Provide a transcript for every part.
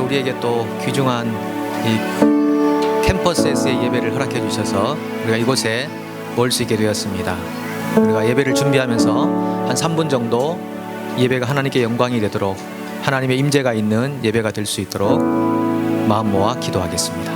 우리에게 또 귀중한 이 캠퍼스에서의 예배를 허락해 주셔서 우리가 이곳에 모일 수 있게 되었습니다. 우리가 예배를 준비하면서 한 3분 정도 예배가 하나님께 영광이 되도록 하나님의 임재가 있는 예배가 될 수 있도록 마음 모아 기도하겠습니다.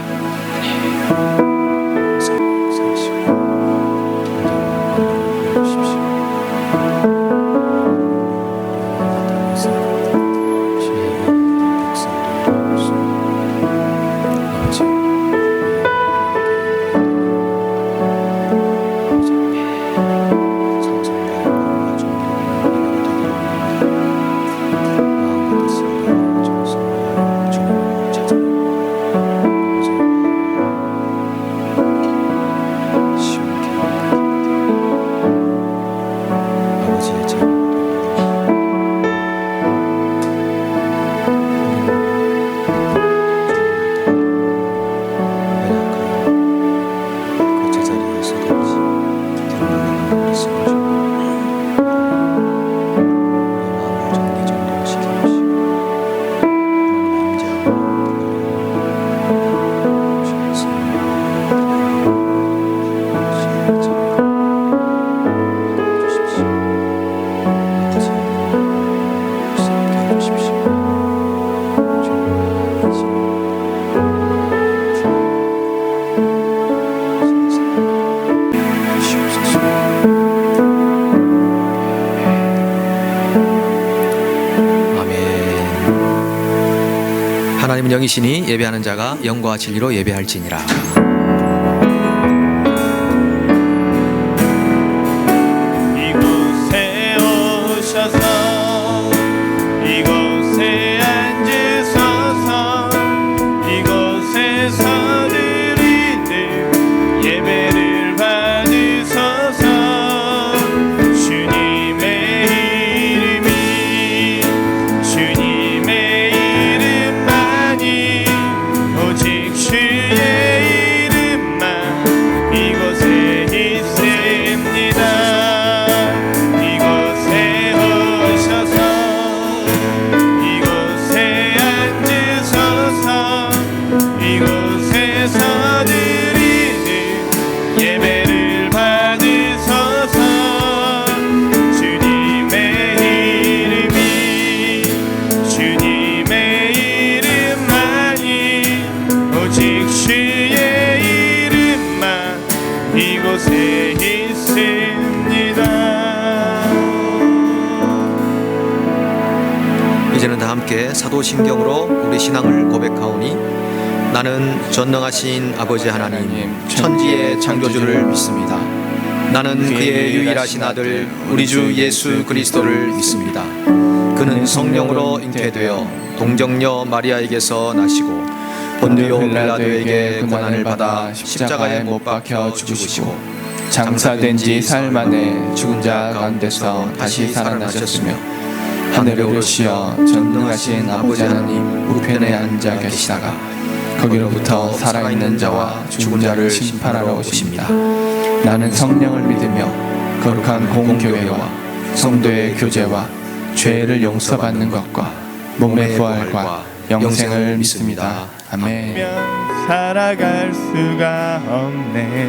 하나님은 영이시니 예배하는 자가 영과 진리로 예배할지니라. 이곳에 오셔서 이곳에 앉으소서. 이곳에서 드리는 예배를 받으소서. 주님의 이름이 주님의 이름만이 오직 주의 이름만 이곳에 있습니다. 이곳에 오셔서 이곳에 앉으소서. 이곳에서 드리는 예배를 받으소서. 주님의 이름이 주님의 이름만이 오직 주의 이름만 이곳에 있습니다. 이제는 다 함께 사도신경으로 우리 신앙을 고백하오니 나는 전능하신 아버지 하나님 천지의 창조주를 믿습니다. 나는 그의 유일하신 아들 우리 주 예수 그리스도를 믿습니다. 그는 성령으로 잉태되어 동정녀 마리아에게서 나시고 본디오 빌라도에게 고난을 받아 십자가에 못 박혀 죽으시고 장사된 지 사흘 만에 죽은 자 가운데서 다시 살아나셨으며 하늘에 오르시어 전능하신 아버지 하나님 우편에 앉아 계시다가 거기로부터 살아있는 자와 죽은 자를 심판하러 오십니다. 나는 성령을 믿으며 거룩한 공교회와 성도의 교제와 죄를 용서받는 것과 몸의 부활과 영생을 믿습니다. 아멘. 살아갈 수가 없네.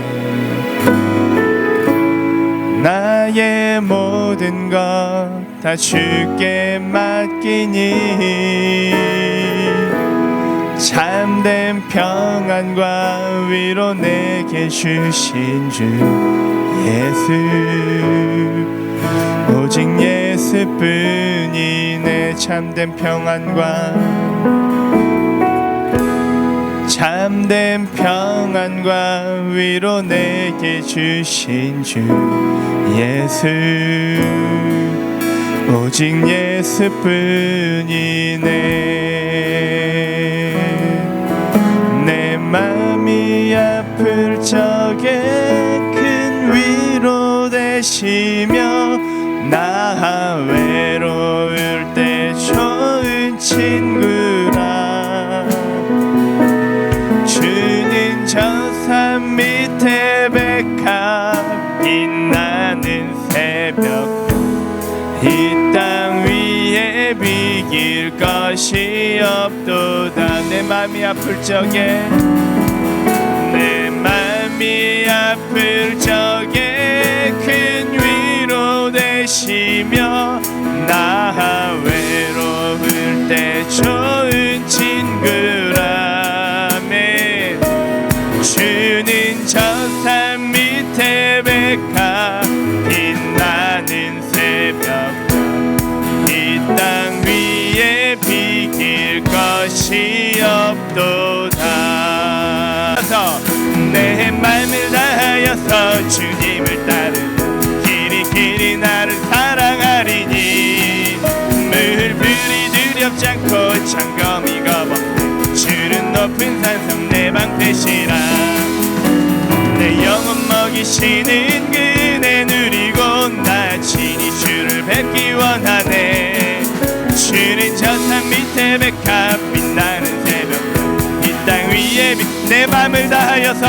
나의 모든 것 다 주께 맡기니 참된 평안과 위로 내게 주신 주 예수 오직 예수뿐이 내 참된 평안과 참된 평안과 위로 내게 주신 주 예수 오직 예수뿐이네. 내 맘이 아플 적에 큰 위로 되시며 나 외로울 때 좋은 친구라. 주는 저 산 밑에 백합 빛나는 새벽 이 땅 위에 비길 것이 없도다. 내 맘이 아플 적에 내 맘이 아플 적에 큰 위로 되시며 나 외로울 때 좋은 친구라네. 주는 저 산 밑에 백합 빛나는 새벽 이 땅 위에 비길 것이 없도다. 내 맘을 다하여서 주님을 따르는 길이 나를 사랑하리니 물불이 두렵지 않고 창검이 겁없네. 주는 높은 산성 내 방패시라. 내 영혼 먹이시는 그네 누리고 나 친히 주를 뵙기 원하네. 주는 저 산 밑에 백합 빛나는 새벽 이 땅 위에 내 맘을 다하여서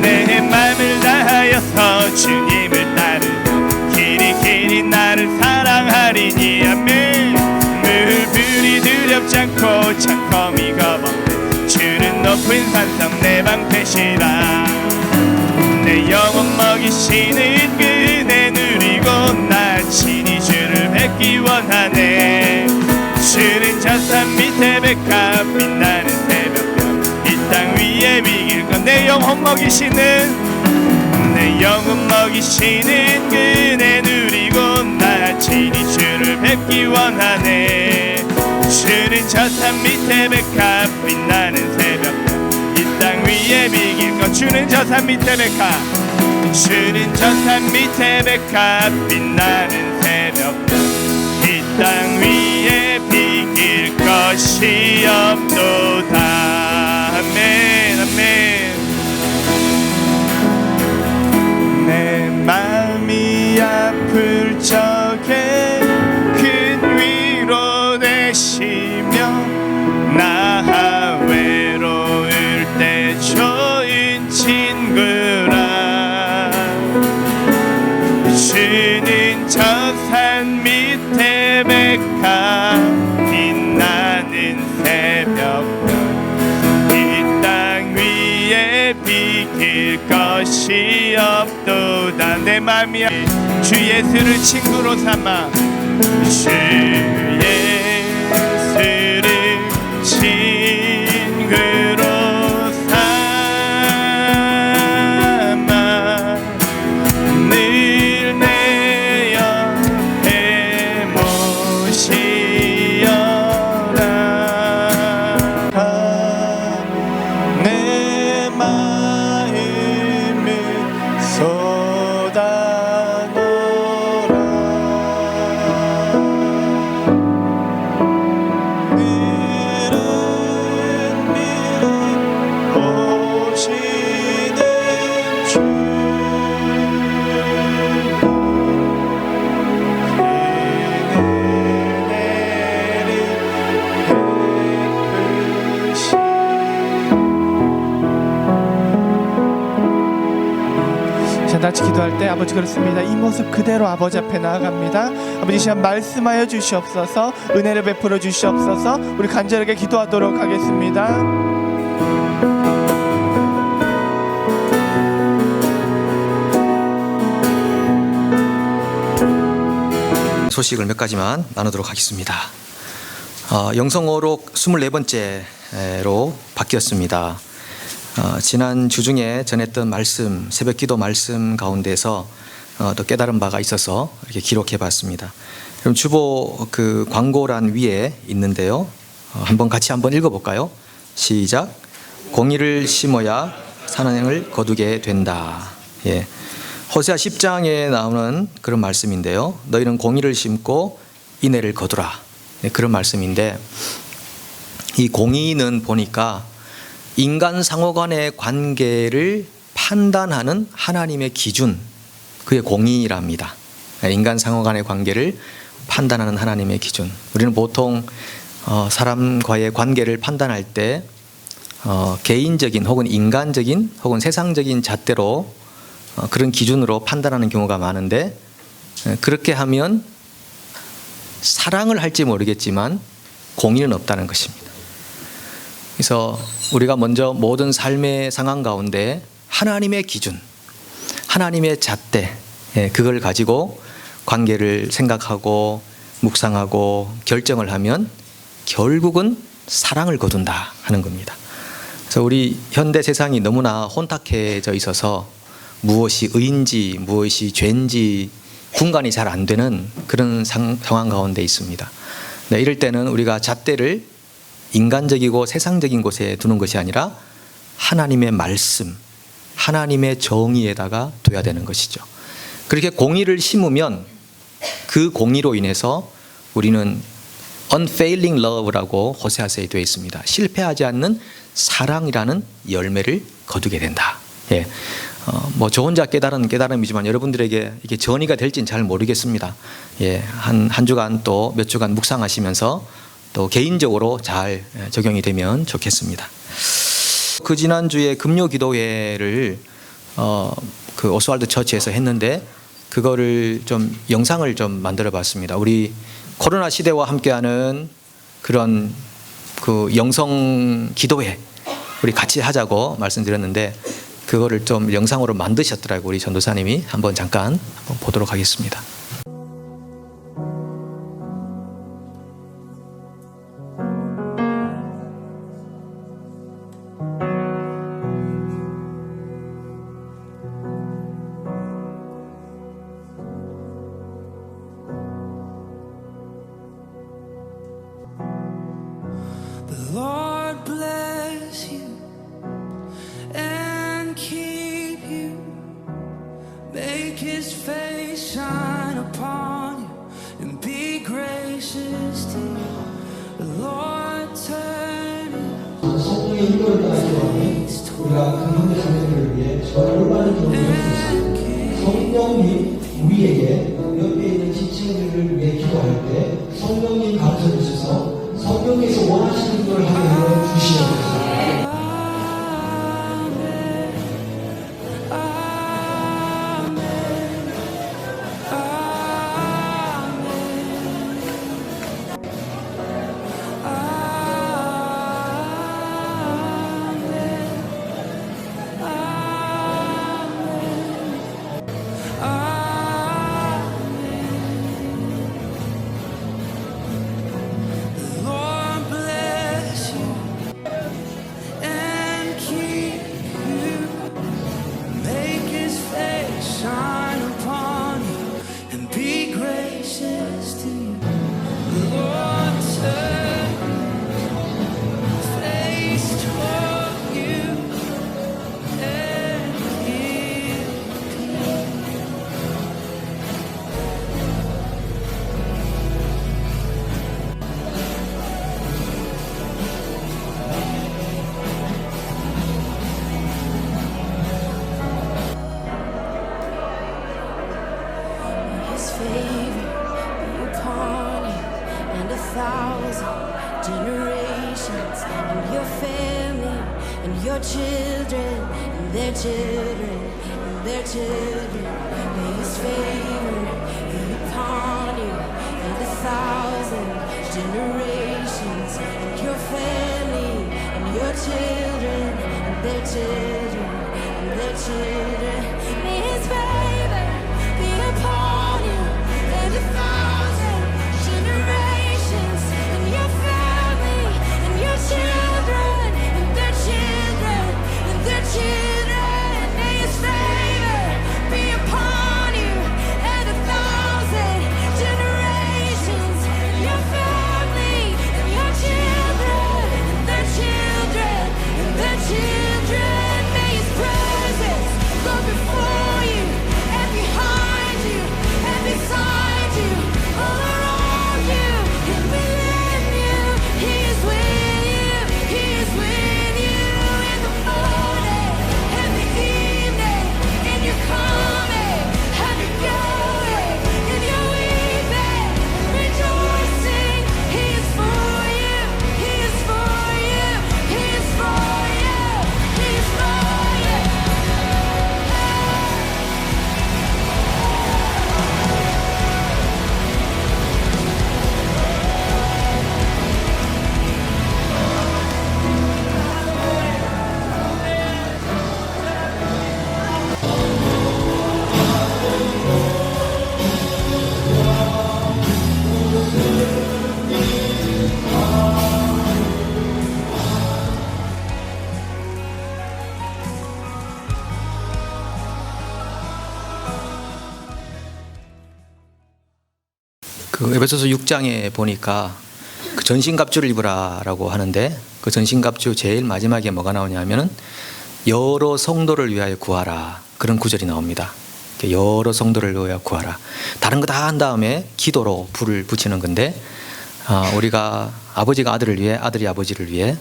내 맘을 다하여서 주님을 따르는 길이 나를 사랑하리니. 아멘. 물불이 두렵지 않고 창검이 겁없네. 주는 높은 산성 내 방패시라. 내 영혼 먹이시는 그네 누리고 나 친히 주를 뵙기 원하네. 주는 저 산 밑에 백합 빛나는 새벽별 이 땅 위에 비길 것. 내 영혼 먹이시는 내 영혼 먹이시는 그네 누리고 나 친히 주를 뵙기 원하네. 주는 저 산 밑에 백합 빛나는 새벽별 이 땅 위에 비길 것. 주는 저 산 밑에 백합 주는 저 산 밑에 백합 빛나는 새벽별 이 땅 위에 비길 것이 없도다. 아멘 아멘. 내 맘이 아플 적에 큰 위로 되시며 나 외로울 때 좋은 친구라. 주는 저 산 밑에 백합 빛나는 새벽별 이 땅 위에 비길 것이 없도다. 내 맘이 주 예수를 친구로 삼아 주 예수를 친구로 삼아 늘 내 옆에 모시어라. 내 마음을 쏟아놓으라. 오시는 주 자, 같이 기도할 때 아버지 그렇습니다. 이 모습 그대로 아버지 앞에 나아갑니다. 아버지 시간 말씀하여 주시옵소서. 은혜를 베풀어 주시옵소서. 우리 간절하게 기도하도록 하겠습니다. 소식을 몇 가지만 나누도록 하겠습니다. 영성어록 24번째로 바뀌었습니다. 지난 주 중에 전했던 말씀, 새벽기도 말씀 가운데서 또 깨달은 바가 있어서 이렇게 기록해 봤습니다. 그럼 주보 그 광고란 위에 있는데요. 한번 같이 한번 읽어볼까요? 시작. 공의를 심어야 산행을 거두게 된다. 예. 호세아 10장에 나오는 그런 말씀인데요. 너희는 공의를 심고 인애를 거두라. 예, 그런 말씀인데 이 공의는 보니까 인간 상호 간의 관계를 판단하는 하나님의 기준, 그게 공의랍니다. 인간 상호 간의 관계를 판단하는 하나님의 기준. 우리는 보통 사람과의 관계를 판단할 때 개인적인 혹은 인간적인 혹은 세상적인 잣대로 그런 기준으로 판단하는 경우가 많은데, 그렇게 하면 사랑을 할지 모르겠지만 공의는 없다는 것입니다. 그래서 우리가 먼저 모든 삶의 상황 가운데 하나님의 기준, 하나님의 잣대, 그걸 가지고 관계를 생각하고 묵상하고 결정을 하면 결국은 사랑을 거둔다 하는 겁니다. 그래서 우리 현대 세상이 너무나 혼탁해져 있어서 무엇이 의인지 무엇이 죄인지 분간이 잘 안 되는 그런 상황 가운데 있습니다. 네, 이럴 때는 우리가 잣대를 인간적이고 세상적인 곳에 두는 것이 아니라 하나님의 말씀, 하나님의 정의에다가 둬야 되는 것이죠. 그렇게 공의를 심으면 그 공의로 인해서 우리는 unfailing love라고 호세아서에 되어 있습니다. 실패하지 않는 사랑이라는 열매를 거두게 된다. 예. 저 혼자 깨달은 깨달음이지만 여러분들에게 이게 전이가 될지는 잘 모르겠습니다. 예. 한 주간 또 몇 주간 묵상하시면서 또 개인적으로 잘 적용이 되면 좋겠습니다. 그 지난주에 금요 기도회를 그 오스왈드 처치에서 했는데 그거를 좀 영상을 좀 만들어 봤습니다. 우리 코로나 시대와 함께하는 그런 그 영성 기도회 우리 같이 하자고 말씀드렸는데 그거를 좀 영상으로 만드셨더라고요. 우리 전도사님이 한번 잠깐 보도록 하겠습니다. Lord bless you and keep you. Make his face shine upon you and be gracious to you. The Lord turn 성령의 힘을 가지고 우리가 그 현대 사회를 위해 얼마나 기도할 수 있습니다. 성령님 우리에게 옆에 있는 지체들을 위해 기도할 때 성령님 가르쳐 주셔서 성령께서 원하시는 걸 하게 주시옵소서. Lord bless you and keep you. Make his face shine upon you and be gracious to you. The Lord turn his face toward you and give His favor be upon you and 1,000 generations, and your family, and your children, and their children, and their children. May His favor be upon you and 1,000 generations, and your family, and your children, and their children, and their children. May His favor be upon you and 1,000 generations, and your family, and your children, and their children, and their children. May His favor be upon you and 1,000 generations, and your family, and your children, and their children, and their children. May His presence go 그 에베소서 6장에 보니까 그 전신갑주를 입으라라고 하는데 그 전신갑주 제일 마지막에 뭐가 나오냐면은 여러 성도를 위하여 구하라 그런 구절이 나옵니다. 여러 성도를 위하여 구하라. 다른 거 다 한 다음에 기도로 불을 붙이는 건데 우리가 아버지가 아들을 위해 아들이 아버지를 위해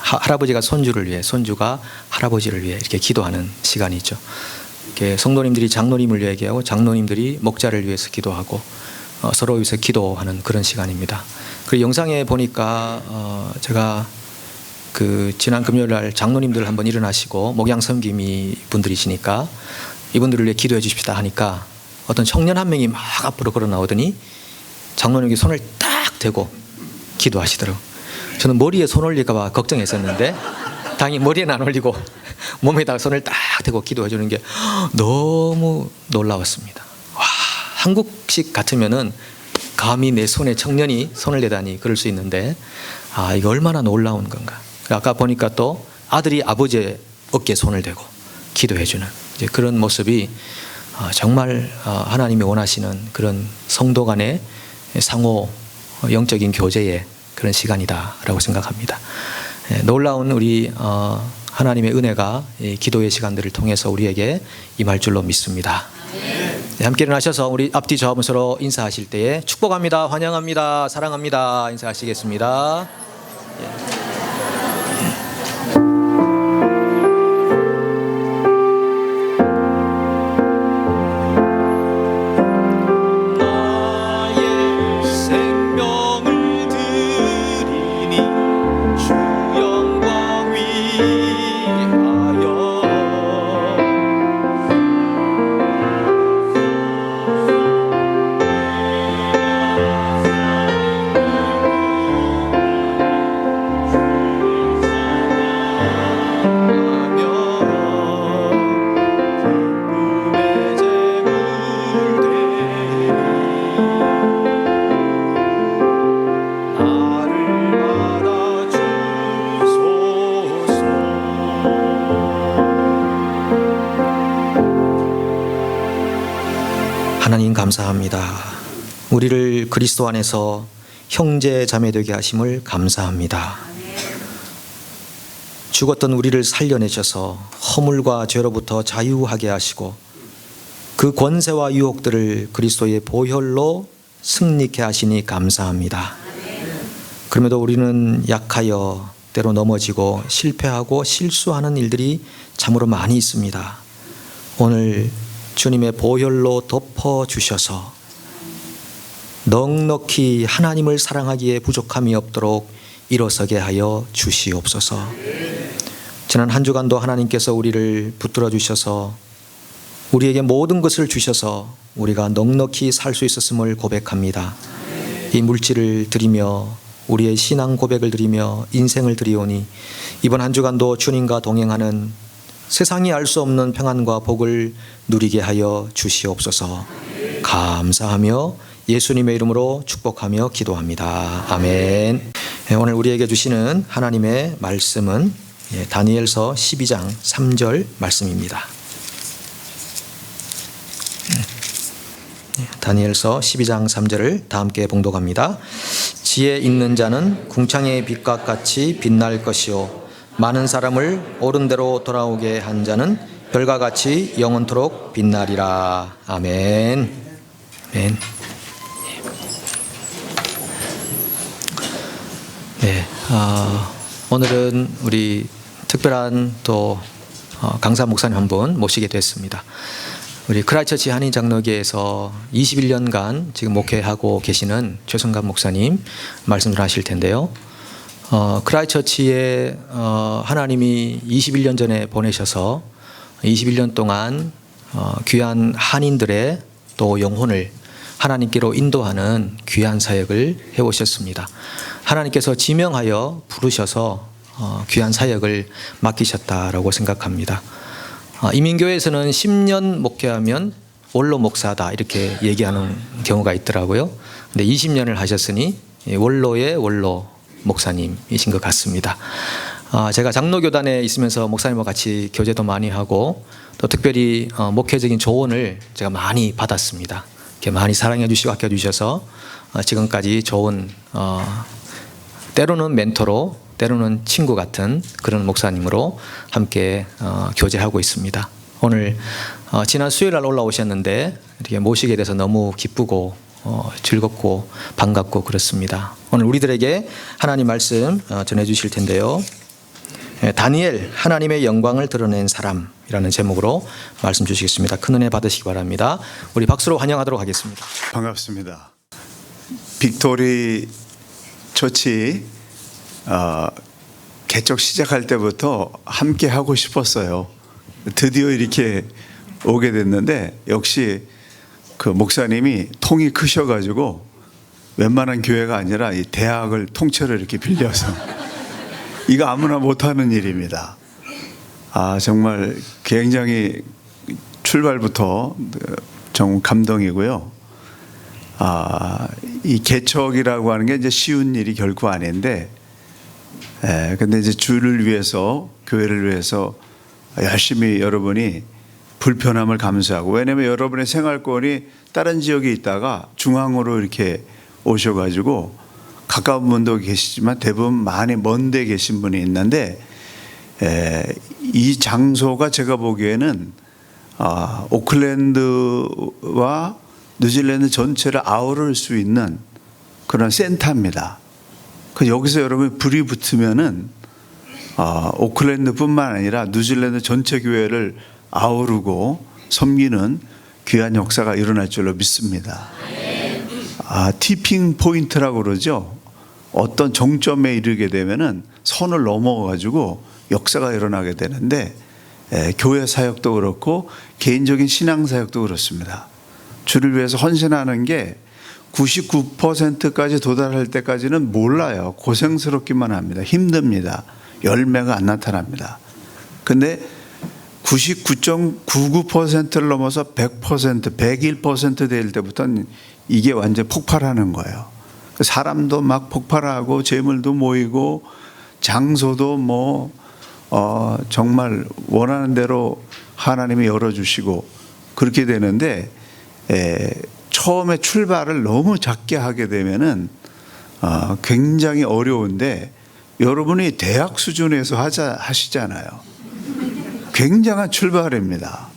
할아버지가 손주를 위해 손주가 할아버지를 위해 이렇게 기도하는 시간이죠. 이렇게 성도님들이 장로님을 위해 기도하고 장로님들이 목자를 위해서 기도하고 서로 위해서 기도하는 그런 시간입니다. 그 영상에 보니까 제가 그 지난 금요일 날 장로님들 한번 일어나시고 목양 섬김이 분들이시니까 이분들을 위해 기도해 주십시다 하니까 어떤 청년 한 명이 막 앞으로 걸어 나오더니 장로님께 손을 딱 대고 기도하시더라고요. 저는 머리에 손 올릴까 봐 걱정했었는데 당연히 머리에는 안 올리고 몸에다가 손을 딱 대고 기도해 주는 게 너무 놀라웠습니다. 와, 한국식 같으면은 감히 내 손에 청년이 손을 대다니 그럴 수 있는데 이거 얼마나 놀라운 건가. 아까 보니까 또 아들이 아버지의 어깨에 손을 대고 기도해 주는 이제 그런 모습이 정말 하나님이 원하시는 그런 성도 간의 상호 영적인 교제의 그런 시간이다라고 생각합니다. 놀라운 우리 하나님의 은혜가 이 기도의 시간들을 통해서 우리에게 임할 줄로 믿습니다. 네, 함께 일어나셔서 우리 앞뒤 좌우문 서로 인사하실 때에 축복합니다, 환영합니다, 사랑합니다 인사하시겠습니다. 하나님 감사합니다. 우리를 그리스도 안에서 형제 자매 되게 하심을 감사합니다. 죽었던 우리를 살려내셔서 허물과 죄로부터 자유하게 하시고 그 권세와 유혹들을 그리스도의 보혈로 승리케 하시니 감사합니다. 그럼에도 우리는 약하여 때로 넘어지고 실패하고 실수하는 일들이 참으로 많이 있습니다. 오늘 주님의 보혈로 덮어주셔서 넉넉히 하나님을 사랑하기에 부족함이 없도록 일어서게 하여 주시옵소서. 지난 한 주간도 하나님께서 우리를 붙들어 주셔서 우리에게 모든 것을 주셔서 우리가 넉넉히 살 수 있었음을 고백합니다. 이 물질을 드리며 우리의 신앙 고백을 드리며 인생을 드리오니 이번 한 주간도 주님과 동행하는 세상이 알 수 없는 평안과 복을 누리게 하여 주시옵소서. 감사하며 예수님의 이름으로 축복하며 기도합니다. 아멘. 오늘 우리에게 주시는 하나님의 말씀은 다니엘서 12장 3절 말씀입니다. 다니엘서 12장 3절을 다 함께 봉독합니다. 지혜 있는 자는 궁창의 빛과 같이 빛날 것이요 많은 사람을 옳은 대로 돌아오게 한 자는 별과 같이 영원토록 빛나리라. 아멘. 아멘. 네, 오늘은 우리 특별한 또 강사 목사님 한 분 모시게 됐습니다. 우리 크라이처치 한인장로교에서 21년간 지금 목회하고 계시는 최성감 목사님 말씀을 하실 텐데요. 크라이처치에 하나님이 21년 전에 보내셔서 21년 동안 귀한 한인들의 또 영혼을 하나님께로 인도하는 귀한 사역을 해오셨습니다. 하나님께서 지명하여 부르셔서 귀한 사역을 맡기셨다라고 생각합니다. 이민교회에서는 10년 목회하면 원로 목사다 이렇게 얘기하는 경우가 있더라고요. 근데 20년을 하셨으니 원로의 원로 목사님이신 것 같습니다. 제가 장로교단에 있으면서 목사님과 같이 교제도 많이 하고 또 특별히 목회적인 조언을 제가 많이 받았습니다. 이렇게 많이 사랑해 주시고 아껴 주셔서 지금까지 좋은 때로는 멘토로 때로는 친구 같은 그런 목사님으로 함께 교제하고 있습니다. 오늘 지난 수요일 날 올라오셨는데 이렇게 모시게 돼서 너무 기쁘고 즐겁고 반갑고 그렇습니다. 오늘 우리들에게 하나님 말씀 전해 주실 텐데요. 다니엘 하나님의 영광을 드러낸 사람이라는 제목으로 말씀 주시겠습니다. 큰 은혜 받으시기 바랍니다. 우리 박수로 환영하도록 하겠습니다. 반갑습니다. 빅토리 처치 개척 시작할 때부터 함께 하고 싶었어요. 드디어 이렇게 오게 됐는데 역시 그 목사님이 통이 크셔가지고 웬만한 교회가 아니라 이 대학을 통째로 이렇게 빌려서 이거 아무나 못하는 일입니다. 정말 굉장히 출발부터 정말 감동이고요. 이 개척이라고 하는 게 이제 쉬운 일이 결코 아닌데, 근데 이제 주를 위해서, 교회를 위해서 열심히 여러분이 불편함을 감수하고, 왜냐하면 여러분의 생활권이 다른 지역에 있다가 중앙으로 이렇게 오셔가지고 가까운 분도 계시지만 대부분 많이 먼데 계신 분이 있는데, 이 장소가 제가 보기에는 오클랜드와 뉴질랜드 전체를 아우를 수 있는 그런 센터입니다. 여기서 여러분 불이 붙으면은 오클랜드뿐만 아니라 뉴질랜드 전체 교회를 아우르고 섬기는 귀한 역사가 일어날 줄로 믿습니다. 티핑 포인트라고 그러죠. 어떤 정점에 이르게 되면은 선을 넘어가지고 역사가 일어나게 되는데, 교회 사역도 그렇고 개인적인 신앙 사역도 그렇습니다. 주를 위해서 헌신하는 게 99%까지 도달할 때까지는 몰라요. 고생스럽기만 합니다. 힘듭니다. 열매가 안 나타납니다. 근데 99.99%를 넘어서 100%, 101% 될 때부터는 이게 완전 폭발하는 거예요. 사람도 막 폭발하고 재물도 모이고 장소도 정말 원하는 대로 하나님이 열어주시고 그렇게 되는데, 처음에 출발을 너무 작게 하게 되면은 굉장히 어려운데, 여러분이 대학 수준에서 하시잖아요. 굉장한 출발입니다.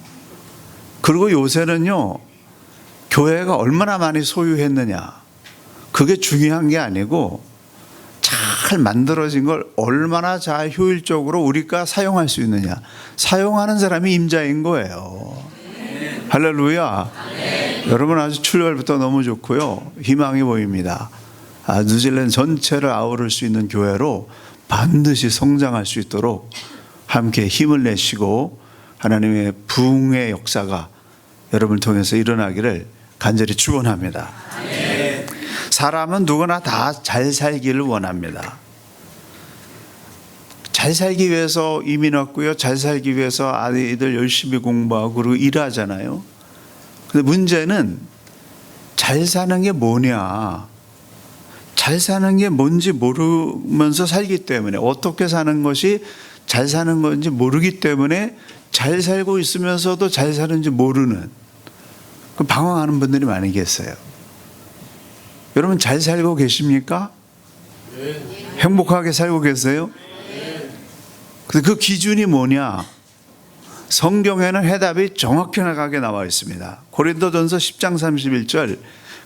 그리고 요새는요, 교회가 얼마나 많이 소유했느냐, 그게 중요한 게 아니고 잘 만들어진 걸 얼마나 잘 효율적으로 우리가 사용할 수 있느냐, 사용하는 사람이 임자인 거예요. 할렐루야. 여러분 아주 출발부터 너무 좋고요. 희망이 보입니다. 뉴질랜드 전체를 아우를 수 있는 교회로 반드시 성장할 수 있도록 함께 힘을 내시고 하나님의 부흥의 역사가 여러분을 통해서 일어나기를 간절히 축원합니다. 사람은 누구나 다 잘 살기를 원합니다. 잘 살기 위해서 이민 왔고요. 잘 살기 위해서 아이들 열심히 공부하고 그리고 일하잖아요. 근데 문제는 잘 사는 게 뭐냐, 잘 사는 게 뭔지 모르면서 살기 때문에, 어떻게 사는 것이 잘 사는 건지 모르기 때문에 잘 살고 있으면서도 잘 사는지 모르는, 방황하는 분들이 많이 계세요. 여러분 잘 살고 계십니까? 행복하게 살고 계세요? 근데 그 기준이 뭐냐? 성경에는 해답이 정확하게 나와 있습니다. 고린도전서 10장 31절,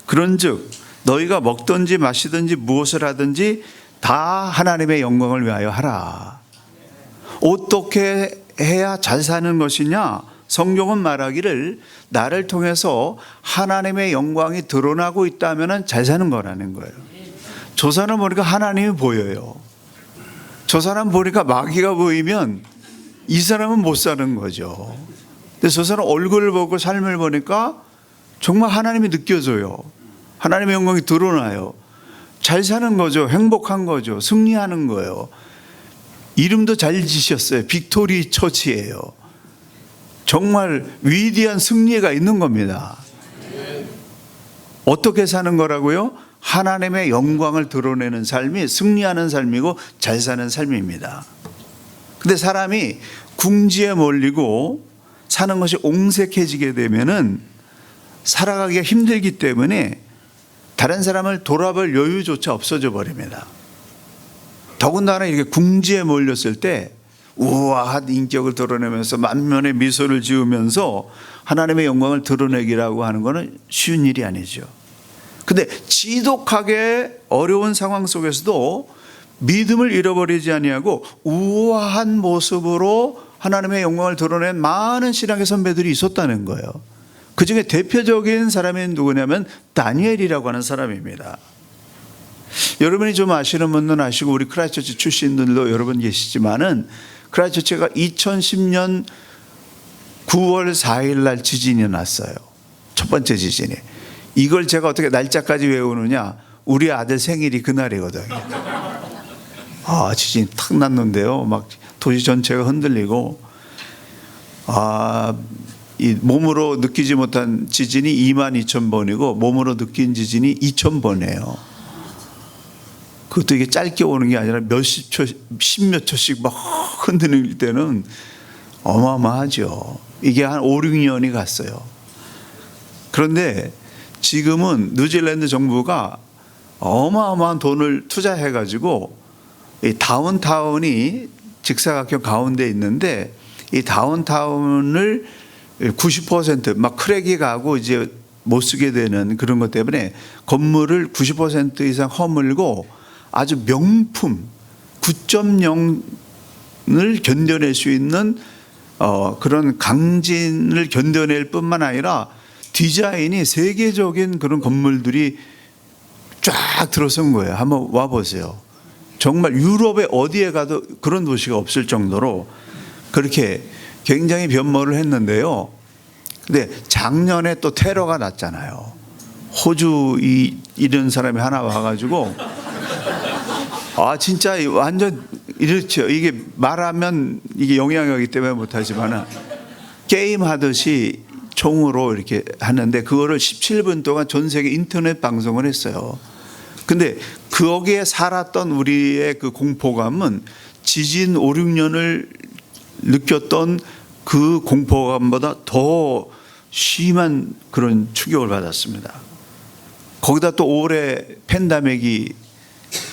그런즉 너희가 먹든지 마시든지 무엇을 하든지 다 하나님의 영광을 위하여 하라. 어떻게 해야 잘 사는 것이냐? 성경은 말하기를 나를 통해서 하나님의 영광이 드러나고 있다면 잘 사는 거라는 거예요. 저 사람 보니까 하나님이 보여요. 저 사람 보니까 마귀가 보이면 이 사람은 못 사는 거죠. 근데 저 사람 얼굴을 보고 삶을 보니까 정말 하나님이 느껴져요. 하나님의 영광이 드러나요. 잘 사는 거죠. 행복한 거죠. 승리하는 거예요. 이름도 잘 지셨어요. 빅토리 처치예요. 정말 위대한 승리가 있는 겁니다. 어떻게 사는 거라고요? 하나님의 영광을 드러내는 삶이 승리하는 삶이고 잘 사는 삶입니다. 근데 사람이 궁지에 몰리고 사는 것이 옹색해지게 되면은 살아가기가 힘들기 때문에 다른 사람을 돌아볼 여유조차 없어져 버립니다. 더군다나 이렇게 궁지에 몰렸을 때 우아한 인격을 드러내면서 만면의 미소를 지으면서 하나님의 영광을 드러내기라고 하는 것은 쉬운 일이 아니죠. 근데 지독하게 어려운 상황 속에서도 믿음을 잃어버리지 아니하고 우아한 모습으로 하나님의 영광을 드러낸 많은 신앙의 선배들이 있었다는 거예요. 그 중에 대표적인 사람이 누구냐면 다니엘이라고 하는 사람입니다. 여러분이 좀 아시는 분은 아시고 우리 크라이스트처치 출신들도 여러분 계시지만은 크라이스트처치가 2010년 9월 4일 날 지진이 났어요. 첫 번째 지진이. 이걸 제가 어떻게 날짜까지 외우느냐? 우리 아들 생일이 그날이거든요. 지진이 탁 났는데요. 막 도시 전체가 흔들리고 이 몸으로 느끼지 못한 지진이 22,000번이고 몸으로 느낀 지진이 2,000번이에요. 그것도 이게 짧게 오는 게 아니라 몇십 초, 십몇 초씩 막 흔들릴 때는 어마어마하죠. 이게 한 5, 6년이 갔어요. 그런데 지금은 뉴질랜드 정부가 어마어마한 돈을 투자해가지고 이 다운타운이 직사각형 가운데 있는데 이 다운타운을 90% 막 크랙이 가고 이제 못 쓰게 되는 그런 것 때문에 건물을 90% 이상 허물고 아주 명품 9.0을 견뎌낼 수 있는 그런 강진을 견뎌낼 뿐만 아니라 디자인이 세계적인 그런 건물들이 쫙 들어선 거예요. 한번 와보세요. 정말 유럽의 어디에 가도 그런 도시가 없을 정도로 그렇게 굉장히 변모를 했는데요. 근데 작년에 또 테러가 났잖아요. 호주 이런 사람이 하나 와가지고 진짜 완전 이렇죠. 이게 말하면 이게 영향이기 때문에 못하지만은 게임 하듯이 총으로 이렇게 하는데 그거를 17분 동안 전 세계 인터넷 방송을 했어요. 근데 거기에 살았던 우리의 그 공포감은 지진 5, 6년을 느꼈던 그 공포감보다 더 심한 그런 충격을 받았습니다. 거기다 또 올해 팬데믹이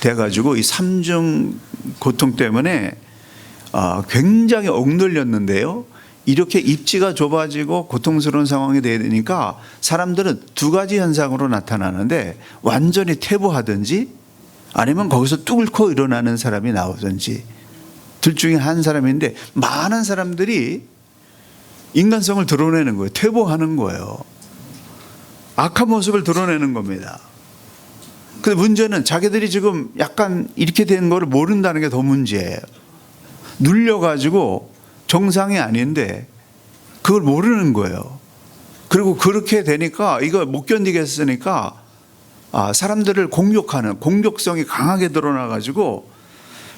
돼가지고 이 3중 고통 때문에 굉장히 억눌렸는데요. 이렇게 입지가 좁아지고 고통스러운 상황이 되니까 사람들은 두 가지 현상으로 나타나는데 완전히 퇴보하든지 아니면 거기서 뚫고 일어나는 사람이 나오든지 둘 중에 한 사람인데 많은 사람들이 인간성을 드러내는 거예요. 퇴보하는 거예요. 악한 모습을 드러내는 겁니다. 근데 문제는 자기들이 지금 약간 이렇게 된 거를 모른다는 게 더 문제예요. 눌려가지고 정상이 아닌데 그걸 모르는 거예요. 그리고 그렇게 되니까 이거 못 견디겠으니까 사람들을 공격하는 공격성이 강하게 드러나가지고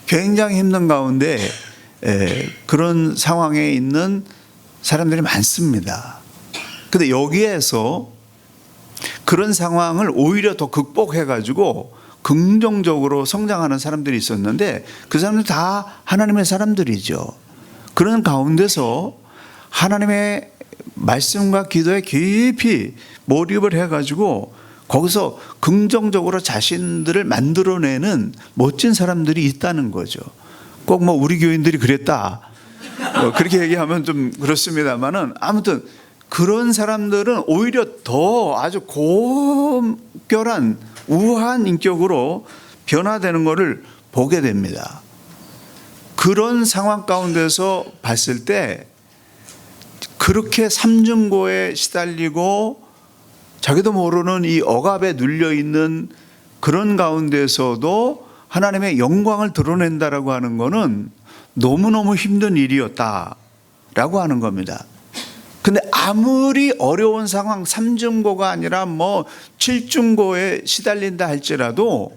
굉장히 힘든 가운데 그런 상황에 있는 사람들이 많습니다. 근데 여기에서 그런 상황을 오히려 더 극복해가지고 긍정적으로 성장하는 사람들이 있었는데 그 사람들 다 하나님의 사람들이죠. 그런 가운데서 하나님의 말씀과 기도에 깊이 몰입을 해가지고 거기서 긍정적으로 자신들을 만들어내는 멋진 사람들이 있다는 거죠. 꼭 뭐 우리 교인들이 그랬다 그렇게 얘기하면 좀 그렇습니다만은 아무튼 그런 사람들은 오히려 더 아주 고결한 우아한 인격으로 변화되는 것을 보게 됩니다. 그런 상황 가운데서 봤을 때 그렇게 삼중고에 시달리고 자기도 모르는 이 억압에 눌려있는 그런 가운데서도 하나님의 영광을 드러낸다라고 하는 것은 너무너무 힘든 일이었다라고 하는 겁니다. 근데 아무리 어려운 상황, 삼중고가 아니라 뭐 칠중고에 시달린다 할지라도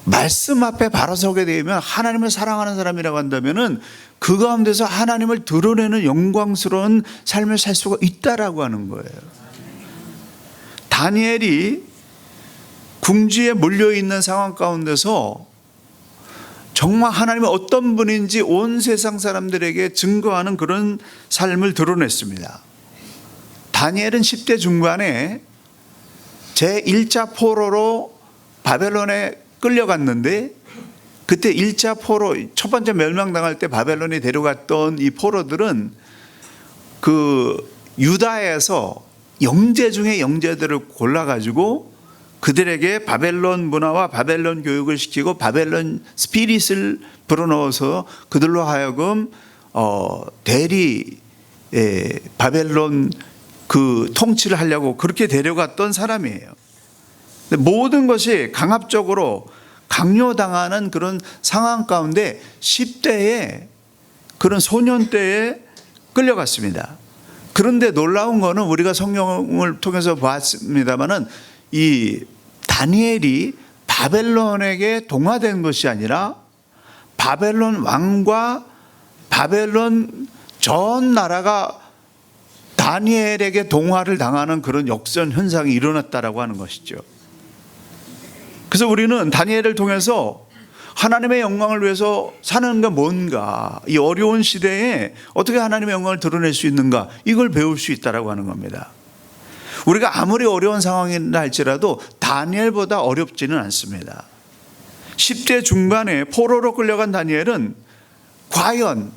말씀 앞에 바로 서게 되면 하나님을 사랑하는 사람이라고 한다면은 그 가운데서 하나님을 드러내는 영광스러운 삶을 살 수가 있다라고 하는 거예요. 다니엘이 궁지에 몰려 있는 상황 가운데서 정말 하나님이 어떤 분인지 온 세상 사람들에게 증거하는 그런 삶을 드러냈습니다. 다니엘은 10대 중반에 제1차 포로로 바벨론에 끌려갔는데, 그때 1차 포로, 첫 번째 멸망당할 때 바벨론에 데려갔던 이 포로들은 그 유다에서 영재 중에 영재들을 골라가지고 그들에게 바벨론 문화와 바벨론 교육을 시키고 바벨론 스피릿을 불어넣어서 그들로 하여금 대리 바벨론 그 통치를 하려고 그렇게 데려갔던 사람이에요. 모든 것이 강압적으로 강요당하는 그런 상황 가운데 10대에 그런 소년 때에 끌려갔습니다. 그런데 놀라운 거는 우리가 성경을 통해서 봤습니다마는 이 다니엘이 바벨론에게 동화된 것이 아니라 바벨론 왕과 바벨론 전 나라가 다니엘에게 동화를 당하는 그런 역전 현상이 일어났다라고 하는 것이죠. 그래서 우리는 다니엘을 통해서 하나님의 영광을 위해서 사는 게 뭔가, 이 어려운 시대에 어떻게 하나님의 영광을 드러낼 수 있는가, 이걸 배울 수 있다라고 하는 겁니다. 우리가 아무리 어려운 상황이라 할지라도 다니엘보다 어렵지는 않습니다. 10대 중반에 포로로 끌려간 다니엘은 과연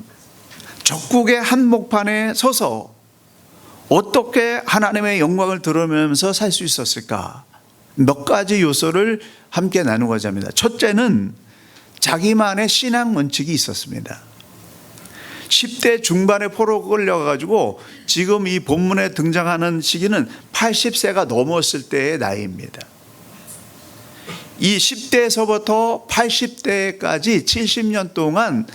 적국의 한복판에 서서 어떻게 하나님의 영광을 드러내면서 살 수 있었을까? 몇 가지 요소를 함께 나누고자 합니다. 첫째는 자기만의 신앙 원칙이 있었습니다. 10대 중반에 포로 끌려가지고 지금 이 본문에 등장하는 시기는 80세가 넘었을 때의 나이입니다. 이 10대에서부터 80대까지 70년 동안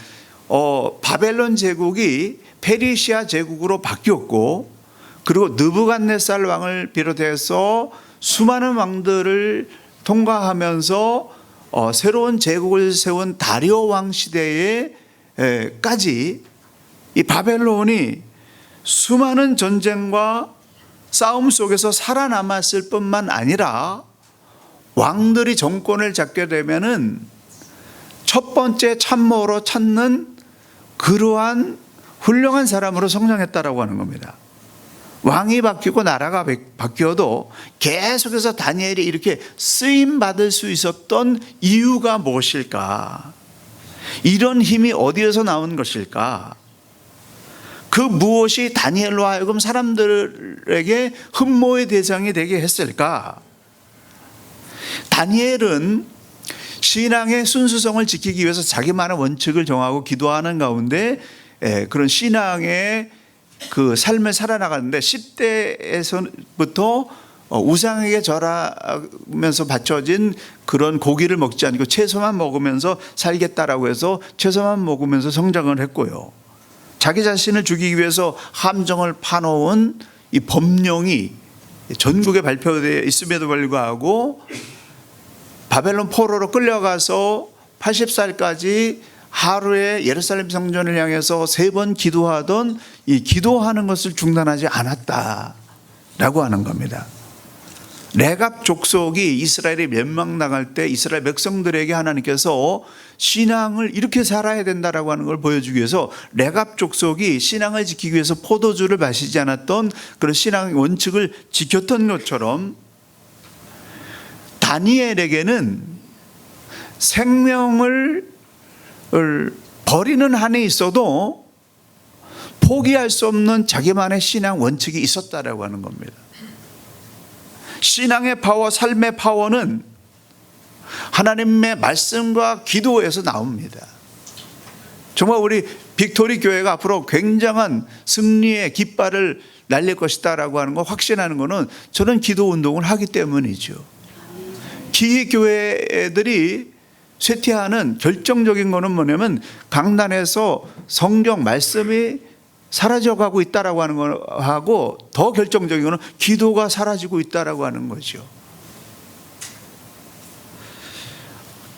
바벨론 제국이 페르시아 제국으로 바뀌었고, 그리고 느부갓네살 왕을 비롯해서 수많은 왕들을 통과하면서 새로운 제국을 세운 다리오 왕 시대에까지 이 바벨론이 수많은 전쟁과 싸움 속에서 살아남았을 뿐만 아니라 왕들이 정권을 잡게 되면은 첫 번째 참모로 찾는 그러한 훌륭한 사람으로 성장했다라고 하는 겁니다. 왕이 바뀌고 나라가 바뀌어도 계속해서 다니엘이 이렇게 쓰임 받을 수 있었던 이유가 무엇일까? 이런 힘이 어디에서 나온 것일까? 그 무엇이 다니엘로 하여금 사람들에게 흠모의 대상이 되게 했을까? 다니엘은 신앙의 순수성을 지키기 위해서 자기만의 원칙을 정하고 기도하는 가운데 그런 신앙의 그 삶을 살아나가는데, 10대에서부터 우상에게 절하면서 바쳐진 그런 고기를 먹지 않고 채소만 먹으면서 살겠다라고 해서 채소만 먹으면서 성장을 했고요. 자기 자신을 죽이기 위해서 함정을 파놓은 이 법령이 전국에 발표되어 있음에도 불구하고 바벨론 포로로 끌려가서 80살까지 하루에 예루살렘 성전을 향해서 3번 기도하던 이 기도하는 것을 중단하지 않았다라고 하는 겁니다. 레갑 족속이 이스라엘이 멸망당할 때 이스라엘 백성들에게 하나님께서 신앙을 이렇게 살아야 된다라고 하는 걸 보여주기 위해서 레갑 족속이 신앙을 지키기 위해서 포도주를 마시지 않았던 그런 신앙 원칙을 지켰던 것처럼, 다니엘에게는 생명을 버리는 한이 있어도 포기할 수 없는 자기만의 신앙 원칙이 있었다라고 하는 겁니다. 신앙의 파워, 삶의 파워는 하나님의 말씀과 기도에서 나옵니다. 정말 우리 빅토리 교회가 앞으로 굉장한 승리의 깃발을 날릴 것이다라고 하는 거 확신하는 것은 저는 기도 운동을 하기 때문이죠. 기교회들이 쇠퇴하는 결정적인 것은 뭐냐면 강단에서 성경 말씀이 사라져가고 있다라고 하는 거하고, 더 결정적인 것은 기도가 사라지고 있다라고 하는 거죠.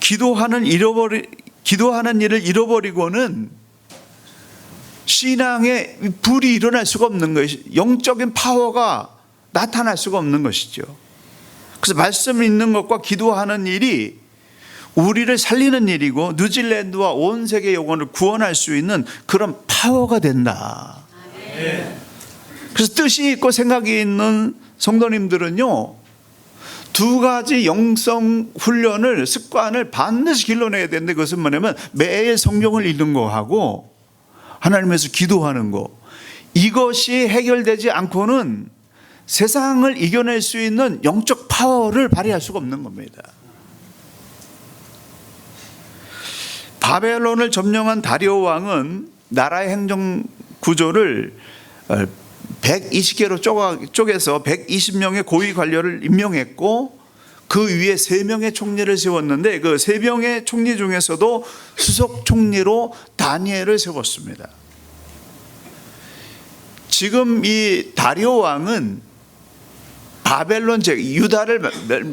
기도하는 일을 잃어버리고는 신앙의 불이 일어날 수가 없는 것이, 영적인 파워가 나타날 수가 없는 것이죠. 그래서 말씀 읽는 것과 기도하는 일이 우리를 살리는 일이고 뉴질랜드와 온 세계 영혼을 구원할 수 있는 그런 파워가 된다. 그래서 뜻이 있고 생각이 있는 성도님들은요, 두 가지 영성 훈련을, 습관을 반드시 길러내야 되는데, 그것은 뭐냐면 매일 성경을 읽는 거하고 하나님에서 기도하는 거. 이것이 해결되지 않고는 세상을 이겨낼 수 있는 영적 파워를 발휘할 수가 없는 겁니다. 바벨론을 점령한 다리오 왕은 나라의 행정 구조를 120개로 쪼개서 120명의 고위 관료를 임명했고, 그 위에 3명의 총리를 세웠는데, 그 3명의 총리 중에서도 수석 총리로 다니엘을 세웠습니다. 지금 이 다리오 왕은 바벨론 유다를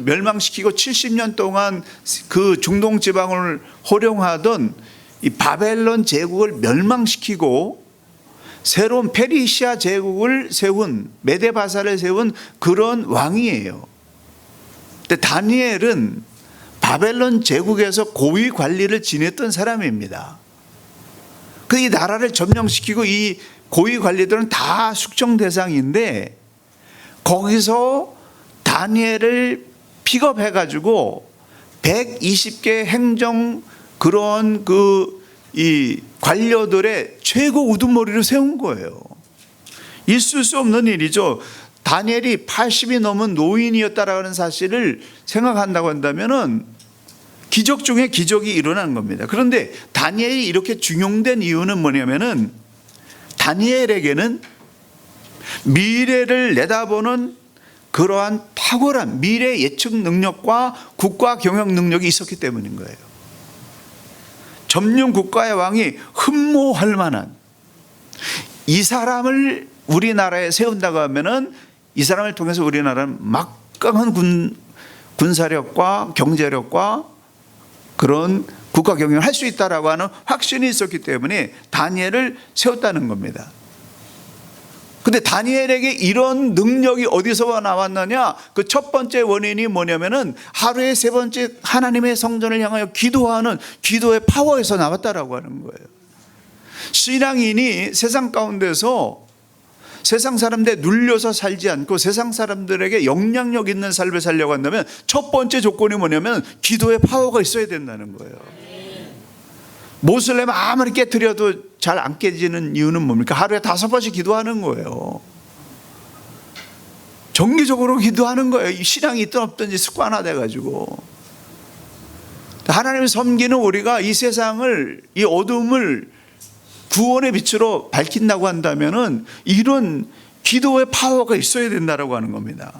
멸망시키고 70년 동안 그 중동 지방을 호령하던 이 바벨론 제국을 멸망시키고 새로운 페르시아 제국을 세운, 메데바사를 세운 그런 왕이에요. 근데 다니엘은 바벨론 제국에서 고위 관리를 지냈던 사람입니다. 그 이 나라를 점령시키고 이 고위 관리들은 다 숙청 대상인데, 거기서 다니엘을 픽업해 가지고 120개 행정 그런 이 관료들의 최고 우두머리를 세운 거예요. 있을 수 없는 일이죠. 다니엘이 80이 넘은 노인이었다라는 사실을 생각한다고 한다면은 기적 중에 기적이 일어난 겁니다. 그런데 다니엘이 이렇게 중용된 이유는 뭐냐면은, 다니엘에게는 미래를 내다보는 그러한 탁월한 미래 예측 능력과 국가 경영 능력이 있었기 때문인 거예요. 점령 국가의 왕이 흠모할 만한 이 사람을 우리나라에 세운다고 하면은, 이 사람을 통해서 우리나라는 막강한 군사력과 경제력과 그런 국가 경영을 할 수 있다라고 하는 확신이 있었기 때문에 다니엘을 세웠다는 겁니다. 근데 다니엘에게 이런 능력이 어디서 나왔느냐? 그 첫 번째 원인이 뭐냐면은, 하루에 3번째 하나님의 성전을 향하여 기도하는 기도의 파워에서 나왔다라고 하는 거예요. 신앙인이 세상 가운데서 세상 사람들에 눌려서 살지 않고 세상 사람들에게 영향력 있는 삶을 살려고 한다면, 첫 번째 조건이 뭐냐면 기도의 파워가 있어야 된다는 거예요. 모슬렘 아무리 깨트려도 잘 안 깨지는 이유는 뭡니까? 하루에 5번씩 기도하는 거예요. 정기적으로 기도하는 거예요. 신앙이 있든 없든지 습관화돼 가지고. 하나님을 섬기는 우리가 이 세상을, 이 어둠을 구원의 빛으로 밝힌다고 한다면은 이런 기도의 파워가 있어야 된다라고 하는 겁니다.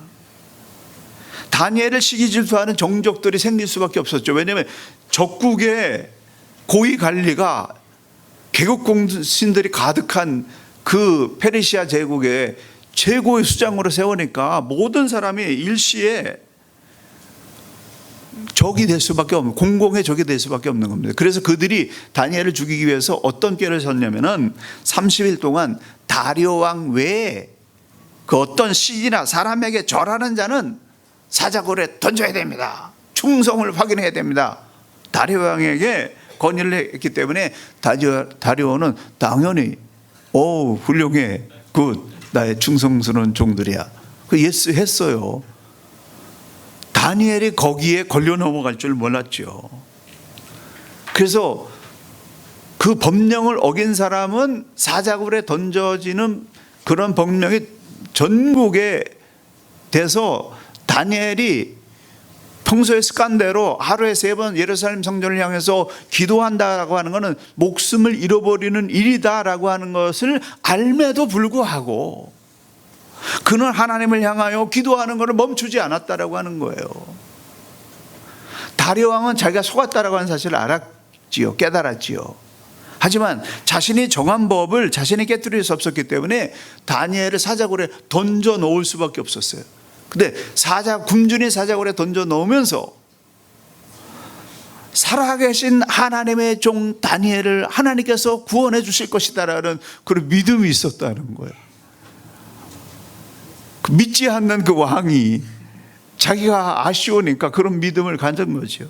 다니엘을 시기 질투하는 종족들이 생길 수밖에 없었죠. 왜냐하면 적국의 고위 관리가 개국 공신들이 가득한 그 페르시아 제국의 최고의 수장으로 세우니까 모든 사람이 일시에 적이 될 수밖에 없는, 공공의 적이 될 수밖에 없는 겁니다. 그래서 그들이 다니엘을 죽이기 위해서 어떤 꾀를 썼냐면은 30일 동안 다리오 왕 외에 그 어떤 신이나 사람에게 절하는 자는 사자굴에 던져야 됩니다. 충성을 확인해야 됩니다. 다리오 왕에게 건의를 했기 때문에 다리오는 당연히 훌륭해, 굿, 나의 충성스러운 종들이야, 그 예스 했어요. 다니엘이 거기에 걸려 넘어갈 줄 몰랐죠. 그래서 그 법령을 어긴 사람은 사자굴에 던져지는 그런 법령이 전국에 돼서, 다니엘이 평소의 습관대로 하루에 3번 예루살렘 성전을 향해서 기도한다라고 하는 것은 목숨을 잃어버리는 일이다라고 하는 것을 알매도 불구하고 그는 하나님을 향하여 기도하는 것을 멈추지 않았다라고 하는 거예요. 다리오 왕은 자기가 속았다라고 하는 사실을 알았지요. 깨달았지요. 하지만 자신이 정한 법을 자신이 깨뜨릴 수 없었기 때문에 다니엘을 사자굴에 던져 놓을 수밖에 없었어요. 근데 굶주린 사자굴에 던져 놓으면서 살아계신 하나님의 종 다니엘을 하나님께서 구원해 주실 것이다라는 그런 믿음이 있었다는 거예요. 믿지 않는 그 왕이 자기가 아쉬우니까 그런 믿음을 가진 거죠.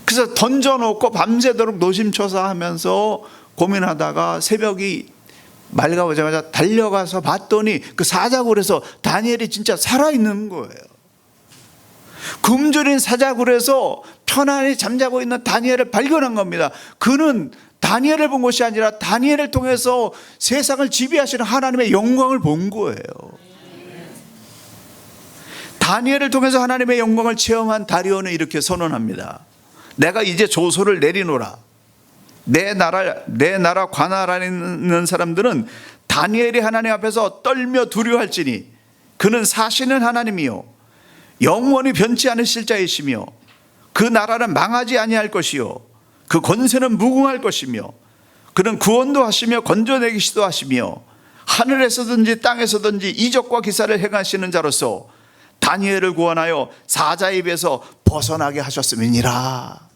그래서 던져놓고 밤새도록 노심초사하면서 고민하다가 새벽이 맑아오자마자 달려가서 봤더니 그 사자굴에서 다니엘이 진짜 살아있는 거예요. 굶주린 사자굴에서 편안히 잠자고 있는 다니엘을 발견한 겁니다. 그는 다니엘을 본 것이 아니라 다니엘을 통해서 세상을 지배하시는 하나님의 영광을 본 거예요. 다니엘을 통해서 하나님의 영광을 체험한 다리오는 이렇게 선언합니다. 내가 이제 조소를 내리노라. 내 나라 관할 안에 있는 사람들은 다니엘이 하나님 앞에서 떨며 두려워할지니 그는 사시는 하나님이요 영원히 변치 않으실 자이시며 그 나라는 망하지 아니할 것이요 그 권세는 무궁할 것이며 그는 구원도 하시며 건져내기시도 하시며 하늘에서든지 땅에서든지 이적과 기사를 행하시는 자로서 다니엘을 구원하여 사자의 입에서 벗어나게 하셨음이니라.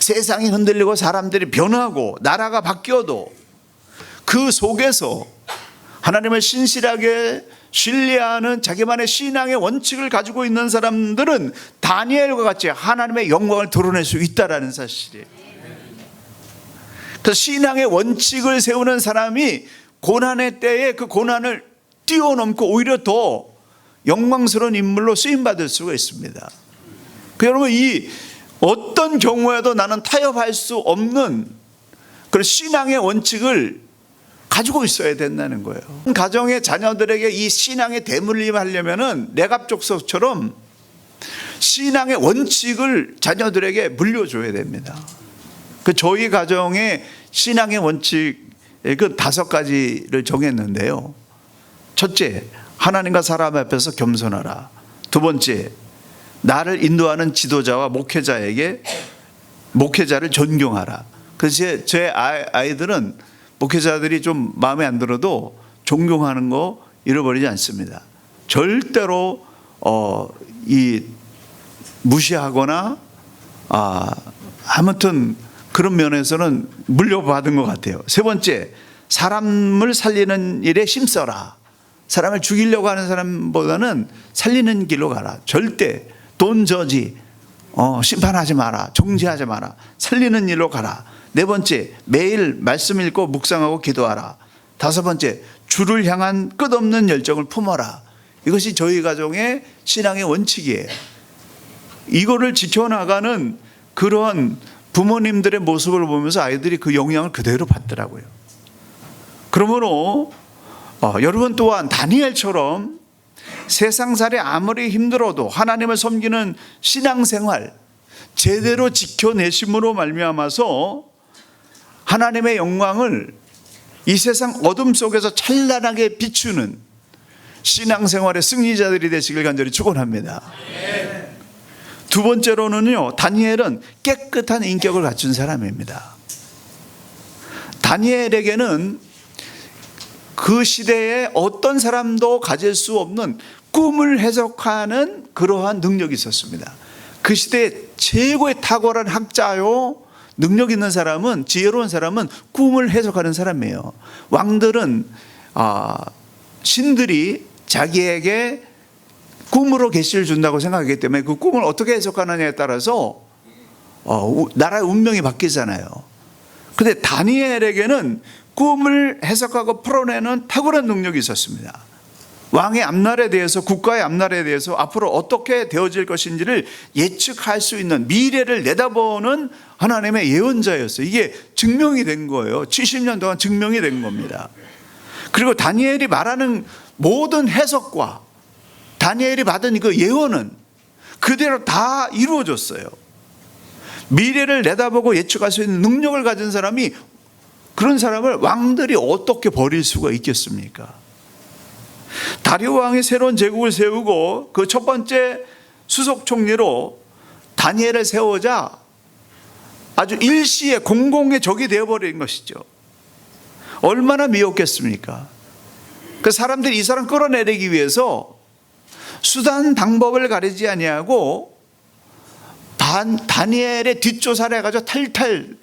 세상이 흔들리고 사람들이 변하고 나라가 바뀌어도 그 속에서 하나님을 신실하게 신뢰하는 자기만의 신앙의 원칙을 가지고 있는 사람들은 다니엘과 같이 하나님의 영광을 드러낼 수 있다는 사실이에요. 그래서 신앙의 원칙을 세우는 사람이 고난의 때에 그 고난을 뛰어넘고 오히려 더 영광스러운 인물로 쓰임받을 수가 있습니다. 여러분, 이 어떤 경우에도 나는 타협할 수 없는 그런 신앙의 원칙을 가지고 있어야 된다는 거예요. 가정의 자녀들에게 이 신앙의 대물림 하려면은 내갑족서처럼 신앙의 원칙을 자녀들에게 물려줘야 됩니다. 저희 가정의 신앙의 원칙 그 5가지를 정했는데요. 첫째, 하나님과 사람 앞에서 겸손하라. 두 번째, 나를 인도하는 지도자와 목회자를 존경하라. 그래서 제 아이들은 목회자들이 좀 마음에 안 들어도 존경하는 거 잃어버리지 않습니다. 절대로 무시하거나 아무튼 그런 면에서는 물려받은 것 같아요. 세 번째, 사람을 살리는 일에 힘써라. 사람을 죽이려고 하는 사람보다는 살리는 길로 가라. 절대 돈 저지, 심판하지 마라. 정죄하지 마라. 살리는 일로 가라. 네 번째, 매일 말씀 읽고 묵상하고 기도하라. 다섯 번째, 주를 향한 끝없는 열정을 품어라. 이것이 저희 가정의 신앙의 원칙이에요. 이거를 지켜나가는 그런 부모님들의 모습을 보면서 아이들이 그 영향을 그대로 받더라고요. 그러므로 여러분 또한 다니엘처럼 세상살이 아무리 힘들어도 하나님을 섬기는 신앙생활 제대로 지켜내심으로 말미암아서 하나님의 영광을 이 세상 어둠 속에서 찬란하게 비추는 신앙생활의 승리자들이 되시길 간절히 축원합니다. 두 번째로는요, 다니엘은 깨끗한 인격을 갖춘 사람입니다. 다니엘에게는 그 시대에 어떤 사람도 가질 수 없는 꿈을 해석하는 그러한 능력이 있었습니다. 그 시대에 최고의 탁월한 학자요, 능력 있는 사람은, 지혜로운 사람은 꿈을 해석하는 사람이에요. 왕들은 신들이 자기에게 꿈으로 계시를 준다고 생각하기 때문에 그 꿈을 어떻게 해석하느냐에 따라서 나라의 운명이 바뀌잖아요. 그런데 다니엘에게는 꿈을 해석하고 풀어내는 탁월한 능력이 있었습니다. 왕의 앞날에 대해서, 국가의 앞날에 대해서 앞으로 어떻게 되어질 것인지를 예측할 수 있는, 미래를 내다보는 하나님의 예언자였어요. 이게 증명이 된 거예요. 70년 동안 증명이 된 겁니다. 그리고 다니엘이 말하는 모든 해석과 다니엘이 받은 그 예언은 그대로 다 이루어졌어요. 미래를 내다보고 예측할 수 있는 능력을 가진 사람이, 그런 사람을 왕들이 어떻게 버릴 수가 있겠습니까? 다리오 왕이 새로운 제국을 세우고 그 첫 번째 수석 총리로 다니엘을 세우자 아주 일시에 공공의 적이 되어버린 것이죠. 얼마나 미웠겠습니까? 그 사람들이 이 사람 끌어내리기 위해서 수단 방법을 가리지 아니하고 다니엘의 뒷조사를 해가지고 탈탈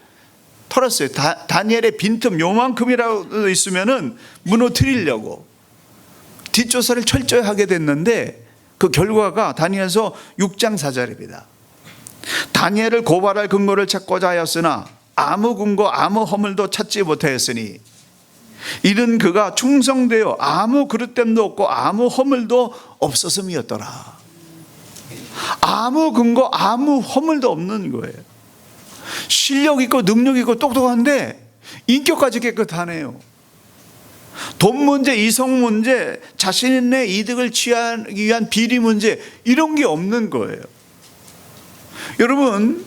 털었어요. 다니엘의 빈틈 요만큼이라도 있으면은 무너뜨리려고 뒷조사를 철저히 하게 됐는데 그 결과가 다니엘서 6장 4절입니다. 다니엘을 고발할 근거를 찾고자 하였으나 아무 근거 아무 허물도 찾지 못하였으니 이는 그가 충성되어 아무 그릇됨도 없고 아무 허물도 없었음이었더라. 아무 근거, 아무 허물도 없는 거예요. 실력 있고 능력 있고 똑똑한데 인격까지 깨끗하네요. 돈 문제, 이성 문제, 자신의 이득을 취하기 위한 비리 문제, 이런 게 없는 거예요. 여러분,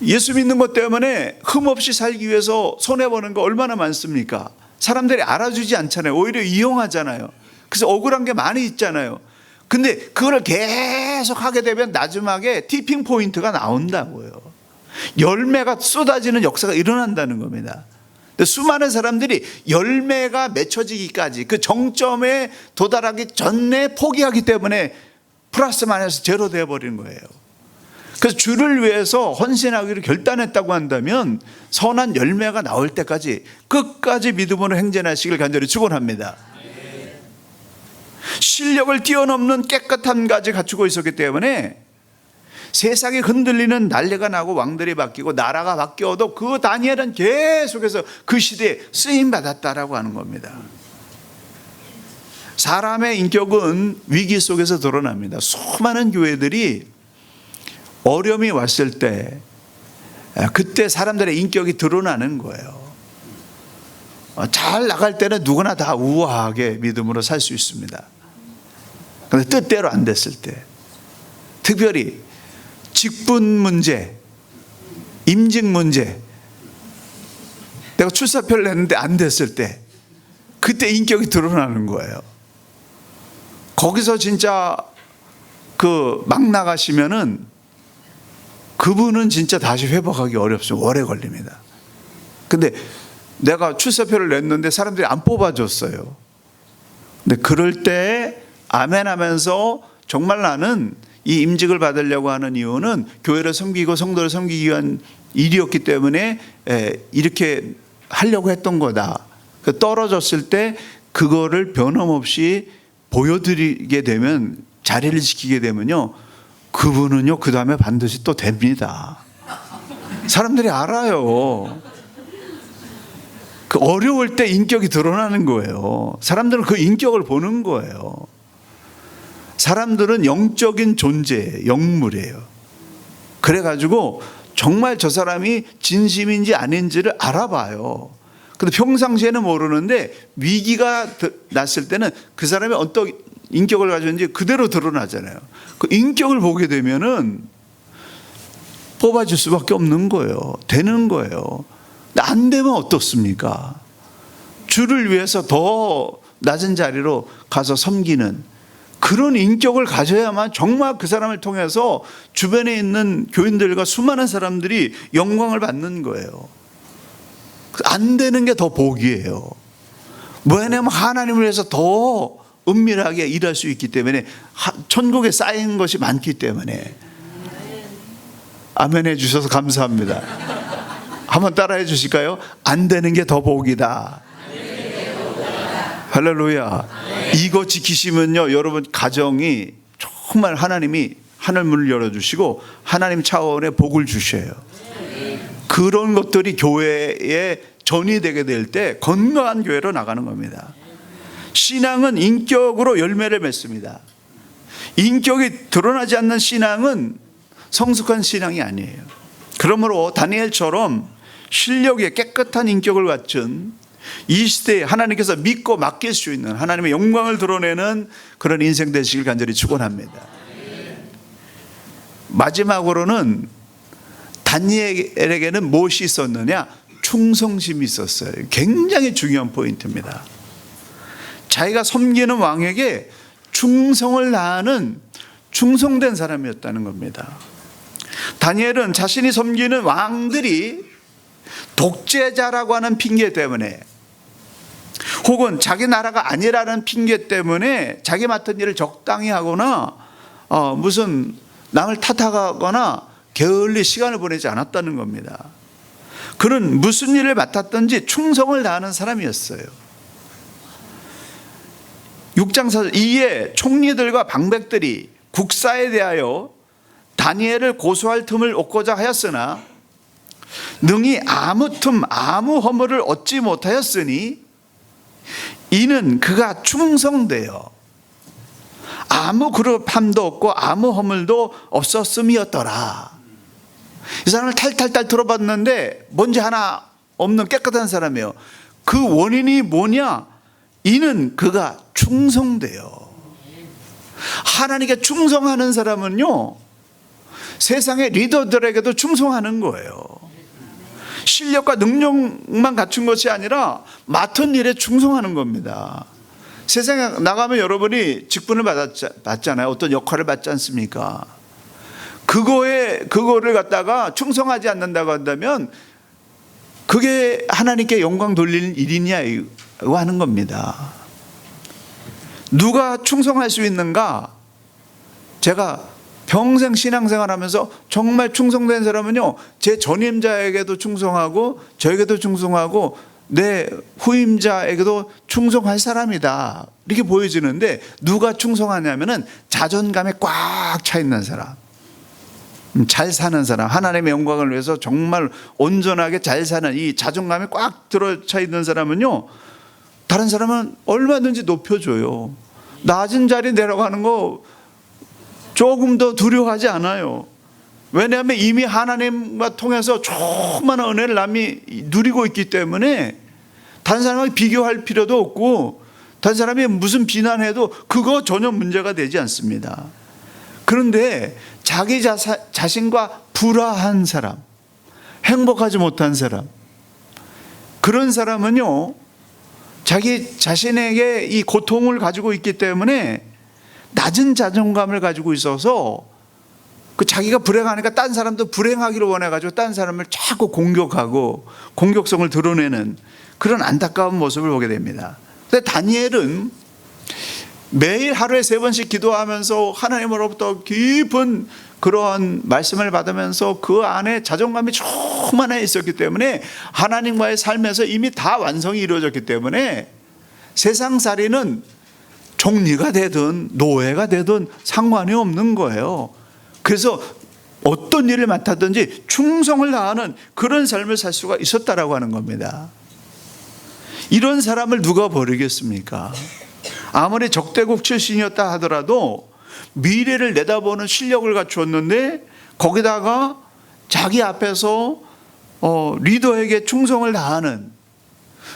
예수 믿는 것 때문에 흠없이 살기 위해서 손해보는 거 얼마나 많습니까? 사람들이 알아주지 않잖아요. 오히려 이용하잖아요. 그래서 억울한 게 많이 있잖아요. 근데 그걸 계속 하게 되면 나중에 티핑 포인트가 나온다고요. 열매가 쏟아지는 역사가 일어난다는 겁니다. 수많은 사람들이 열매가 맺혀지기까지 그 정점에 도달하기 전에 포기하기 때문에 플러스 마이너스 제로 되어버리는 거예요. 그래서 주를 위해서 헌신하기로 결단했다고 한다면 선한 열매가 나올 때까지 끝까지 믿음으로 행진하시길 간절히 축원합니다. 실력을 뛰어넘는 깨끗함까지 갖추고 있었기 때문에 세상이 흔들리는 난리가 나고 왕들이 바뀌고 나라가 바뀌어도 그 다니엘은 계속해서 그 시대에 쓰임받았다라고 하는 겁니다. 사람의 인격은 위기 속에서 드러납니다. 수많은 교회들이 어려움이 왔을 때 그때 사람들의 인격이 드러나는 거예요. 잘 나갈 때는 누구나 다 우아하게 믿음으로 살 수 있습니다. 그런데 뜻대로 안 됐을 때, 특별히 직분 문제, 임직 문제, 내가 출사표를 냈는데 안 됐을 때, 그때 인격이 드러나는 거예요. 거기서 진짜 막 나가시면은 그분은 진짜 다시 회복하기 어렵습니다. 오래 걸립니다. 근데 내가 출사표를 냈는데 사람들이 안 뽑아줬어요. 근데 그럴 때 아멘 하면서 정말 나는 이 임직을 받으려고 하는 이유는 교회를 섬기고 성도를 섬기기 위한 일이었기 때문에 이렇게 하려고 했던 거다. 떨어졌을 때 그거를 변함없이 보여드리게 되면, 자리를 지키게 되면요, 그분은요 그 다음에 반드시 또 됩니다. 사람들이 알아요. 그 어려울 때 인격이 드러나는 거예요. 사람들은 그 인격을 보는 거예요. 사람들은 영적인 존재예요. 영물이에요. 그래가지고 정말 저 사람이 진심인지 아닌지를 알아봐요. 근데 평상시에는 모르는데 위기가 났을 때는 그 사람이 어떤 인격을 가졌는지 그대로 드러나잖아요. 그 인격을 보게 되면은 뽑아줄 수밖에 없는 거예요. 되는 거예요. 근데 안 되면 어떻습니까? 주를 위해서 더 낮은 자리로 가서 섬기는 그런 인격을 가져야만 정말 그 사람을 통해서 주변에 있는 교인들과 수많은 사람들이 영광을 받는 거예요. 안 되는 게 더 복이에요. 왜냐하면 하나님을 위해서 더 은밀하게 일할 수 있기 때문에, 천국에 쌓인 것이 많기 때문에. 아멘 해주셔서 감사합니다. 한번 따라해 주실까요? 안 되는 게 더 복이다. 할렐루야. 이거 지키시면요, 여러분 가정이 정말 하나님이 하늘문을 열어주시고 하나님 차원의 복을 주셔요. 그런 것들이 교회에 전이되게 될 때 건강한 교회로 나가는 겁니다. 신앙은 인격으로 열매를 맺습니다. 인격이 드러나지 않는 신앙은 성숙한 신앙이 아니에요. 그러므로 다니엘처럼 실력에 깨끗한 인격을 갖춘 이 시대에 하나님께서 믿고 맡길 수 있는 하나님의 영광을 드러내는 그런 인생 되시길 간절히 축원합니다. 마지막으로는 다니엘에게는 무엇이 있었느냐? 충성심이 있었어요. 굉장히 중요한 포인트입니다. 자기가 섬기는 왕에게 충성을 다하는 충성된 사람이었다는 겁니다. 다니엘은 자신이 섬기는 왕들이 독재자라고 하는 핑계 때문에, 혹은 자기 나라가 아니라는 핑계 때문에 자기 맡은 일을 적당히 하거나 무슨 남을 탓하거나 게을리 시간을 보내지 않았다는 겁니다. 그는 무슨 일을 맡았든지 충성을 다하는 사람이었어요. 6장 4절, 이에 총리들과 방백들이 국사에 대하여 다니엘을 고소할 틈을 얻고자 하였으나 능히 아무 틈 아무 허물을 얻지 못하였으니 이는 그가 충성되어 아무 그릇함도 없고 아무 허물도 없었음이었더라. 이 사람을 탈탈탈 들어봤는데 먼지 하나 없는 깨끗한 사람이에요. 그 원인이 뭐냐? 이는 그가 충성돼요. 하나님께 충성하는 사람은요, 세상의 리더들에게도 충성하는 거예요. 실력과 능력만 갖춘 것이 아니라 맡은 일에 충성하는 겁니다. 세상에 나가면 여러분이 직분을 받잖아요. 어떤 역할을 받지 않습니까? 그거를 갖다가 충성하지 않는다고 한다면 그게 하나님께 영광 돌리는 일이냐고 하는 겁니다. 누가 충성할 수 있는가? 제가 평생 신앙생활 하면서 정말 충성된 사람은요, 제 전임자에게도 충성하고 저에게도 충성하고 내 후임자에게도 충성할 사람이다, 이렇게 보여지는데, 누가 충성하냐면은 자존감에 꽉 차 있는 사람, 잘 사는 사람, 하나님의 영광을 위해서 정말 온전하게 잘 사는 이 자존감에 꽉 들어차 있는 사람은요, 다른 사람은 얼마든지 높여줘요. 낮은 자리 내려가는 거 조금 더 두려워하지 않아요. 왜냐하면 이미 하나님과 통해서 조그마한 은혜를 남이 누리고 있기 때문에 다른 사람과 비교할 필요도 없고, 다른 사람이 무슨 비난해도 그거 전혀 문제가 되지 않습니다. 그런데 자기 자신과 불화한 사람, 행복하지 못한 사람, 그런 사람은요, 자기 자신에게 이 고통을 가지고 있기 때문에 낮은 자존감을 가지고 있어서 그 자기가 불행하니까 딴 사람도 불행하기를 원해가지고 딴 사람을 자꾸 공격하고 공격성을 드러내는 그런 안타까운 모습을 보게 됩니다. 근데 다니엘은 매일 하루에 3번씩 기도하면서 하나님으로부터 깊은 그러한 말씀을 받으면서 그 안에 자존감이 충만해 있었기 때문에 하나님과의 삶에서 이미 다 완성이 이루어졌기 때문에 세상살이는 종리가 되든 노예가 되든 상관이 없는 거예요. 그래서 어떤 일을 맡았든지 충성을 다하는 그런 삶을 살 수가 있었다라고 하는 겁니다. 이런 사람을 누가 버리겠습니까? 아무리 적대국 출신이었다 하더라도 미래를 내다보는 실력을 갖추었는데 거기다가 자기 앞에서 리더에게 충성을 다하는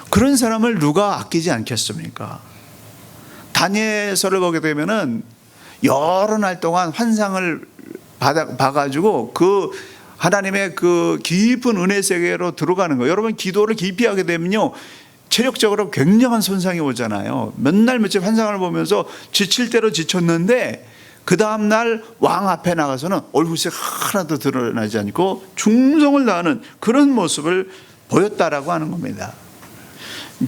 그런 사람을 누가 아끼지 않겠습니까? 다니엘서를 보게 되면은 여러 날 동안 환상을 봐가지고 그 하나님의 그 깊은 은혜 세계로 들어가는 거예요. 여러분, 기도를 깊이 하게 되면요, 체력적으로 굉장한 손상이 오잖아요. 몇 날 며칠 환상을 보면서 지칠 대로 지쳤는데 그 다음날 왕 앞에 나가서는 얼굴색 하나도 드러나지 않고 충성을 다하는 그런 모습을 보였다라고 하는 겁니다.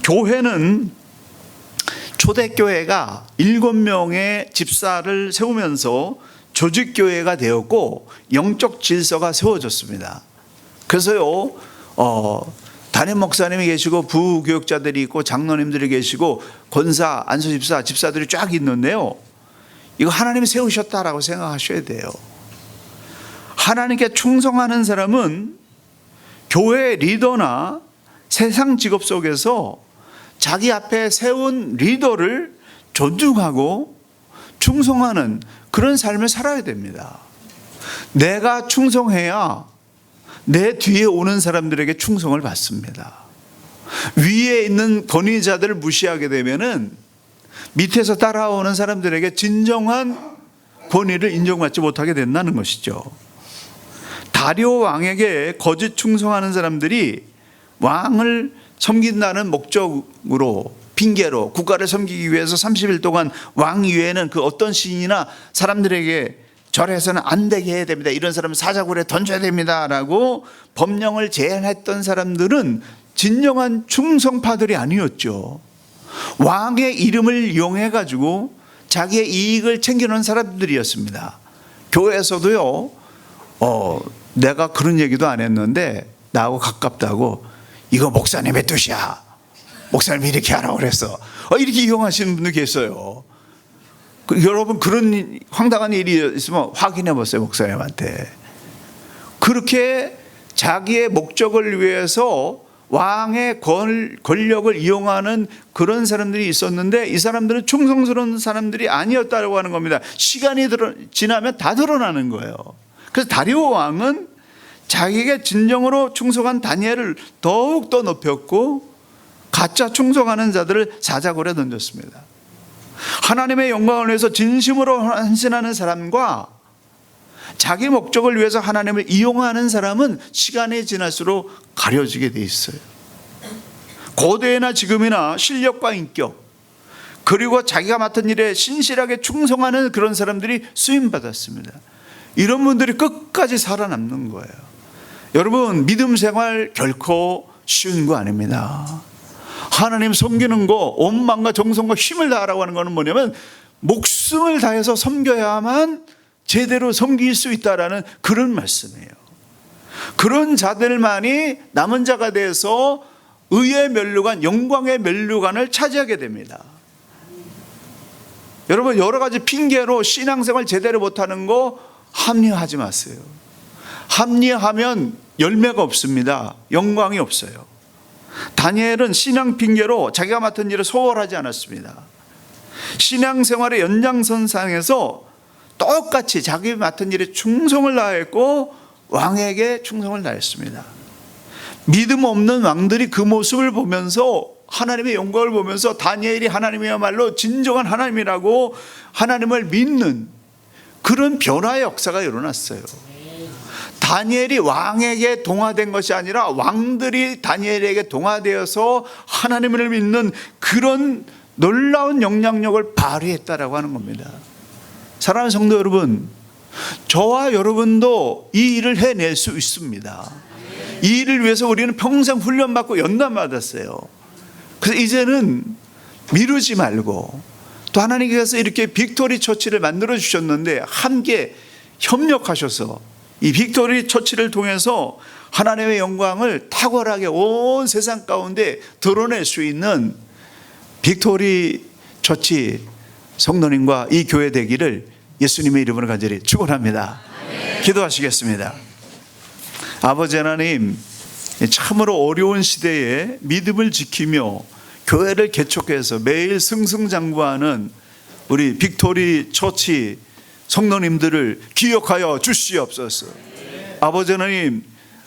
교회는 초대교회가 7명의 집사를 세우면서 조직교회가 되었고 영적 질서가 세워졌습니다. 그래서요, 담임 목사님이 계시고 부교육자들이 있고 장로님들이 계시고 권사, 안수집사, 집사들이 쫙 있는데요, 이거 하나님이 세우셨다라고 생각하셔야 돼요. 하나님께 충성하는 사람은 교회 리더나 세상 직업 속에서 자기 앞에 세운 리더를 존중하고 충성하는 그런 삶을 살아야 됩니다. 내가 충성해야 내 뒤에 오는 사람들에게 충성을 받습니다. 위에 있는 권위자들을 무시하게 되면은 밑에서 따라오는 사람들에게 진정한 권위를 인정받지 못하게 된다는 것이죠. 다리오 왕에게 거짓 충성하는 사람들이 왕을 섬긴다는 목적으로, 핑계로 국가를 섬기기 위해서 30일 동안 왕 위에는 그 어떤 신이나 사람들에게 절해서는 안 되게 해야 됩니다, 이런 사람은 사자굴에 던져야 됩니다 라고 법령을 제안했던 사람들은 진정한 충성파들이 아니었죠. 왕의 이름을 이용해 가지고 자기의 이익을 챙기는 사람들이었습니다. 교회에서도요, 내가 그런 얘기도 안 했는데 나하고 가깝다고, 이거 목사님의 뜻이야, 목사님이 이렇게 하라고 그랬어, 이렇게 이용하시는 분도 계세요. 여러분, 그런 황당한 일이 있으면 확인해 보세요, 목사님한테. 그렇게 자기의 목적을 위해서 왕의 권력을 이용하는 그런 사람들이 있었는데 이 사람들은 충성스러운 사람들이 아니었다고 하는 겁니다. 시간이 지나면 다 드러나는 거예요. 그래서 다리오 왕은 자기에게 진정으로 충성한 다니엘을 더욱더 높였고 가짜 충성하는 자들을 사자굴에 던졌습니다. 하나님의 영광을 위해서 진심으로 헌신하는 사람과 자기 목적을 위해서 하나님을 이용하는 사람은 시간이 지날수록 가려지게 돼 있어요. 고대나 지금이나 실력과 인격 그리고 자기가 맡은 일에 신실하게 충성하는 그런 사람들이 쓰임받았습니다. 이런 분들이 끝까지 살아남는 거예요. 여러분, 믿음 생활 결코 쉬운 거 아닙니다. 하나님 섬기는 거 온 마음과 정성과 힘을 다하라고 하는 거는 뭐냐면 목숨을 다해서 섬겨야만 제대로 섬길 수 있다라는 그런 말씀이에요. 그런 자들만이 남은 자가 돼서 의의 면류관, 영광의 면류관을 차지하게 됩니다. 여러분, 여러 가지 핑계로 신앙생활 제대로 못하는 거 합리화하지 마세요. 합리화하면 열매가 없습니다. 영광이 없어요. 다니엘은 신앙 핑계로 자기가 맡은 일을 소홀하지 않았습니다. 신앙생활의 연장선상에서 똑같이 자기 맡은 일에 충성을 다했고 왕에게 충성을 다했습니다. 믿음 없는 왕들이 그 모습을 보면서 하나님의 영광을 보면서 다니엘이 하나님이야말로 진정한 하나님이라고 하나님을 믿는 그런 변화의 역사가 일어났어요. 다니엘이 왕에게 동화된 것이 아니라 왕들이 다니엘에게 동화되어서 하나님을 믿는 그런 놀라운 영향력을 발휘했다라고 하는 겁니다. 사랑하는 성도 여러분, 저와 여러분도 이 일을 해낼 수 있습니다. 이 일을 위해서 우리는 평생 훈련받고 연단받았어요. 그래서 이제는 미루지 말고, 또 하나님께서 이렇게 빅토리 처치를 만들어 주셨는데 함께 협력하셔서 이 빅토리 처치를 통해서 하나님의 영광을 탁월하게 온 세상 가운데 드러낼 수 있는 빅토리 처치 성도님과 이 교회 되기를 예수님의 이름으로 간절히 축원합니다. 기도하시겠습니다. 아버지 하나님, 참으로 어려운 시대에 믿음을 지키며 교회를 개척해서 매일 승승장구하는 우리 빅토리 처치 성도님들을 기억하여 주시옵소서. 아버지 하나님,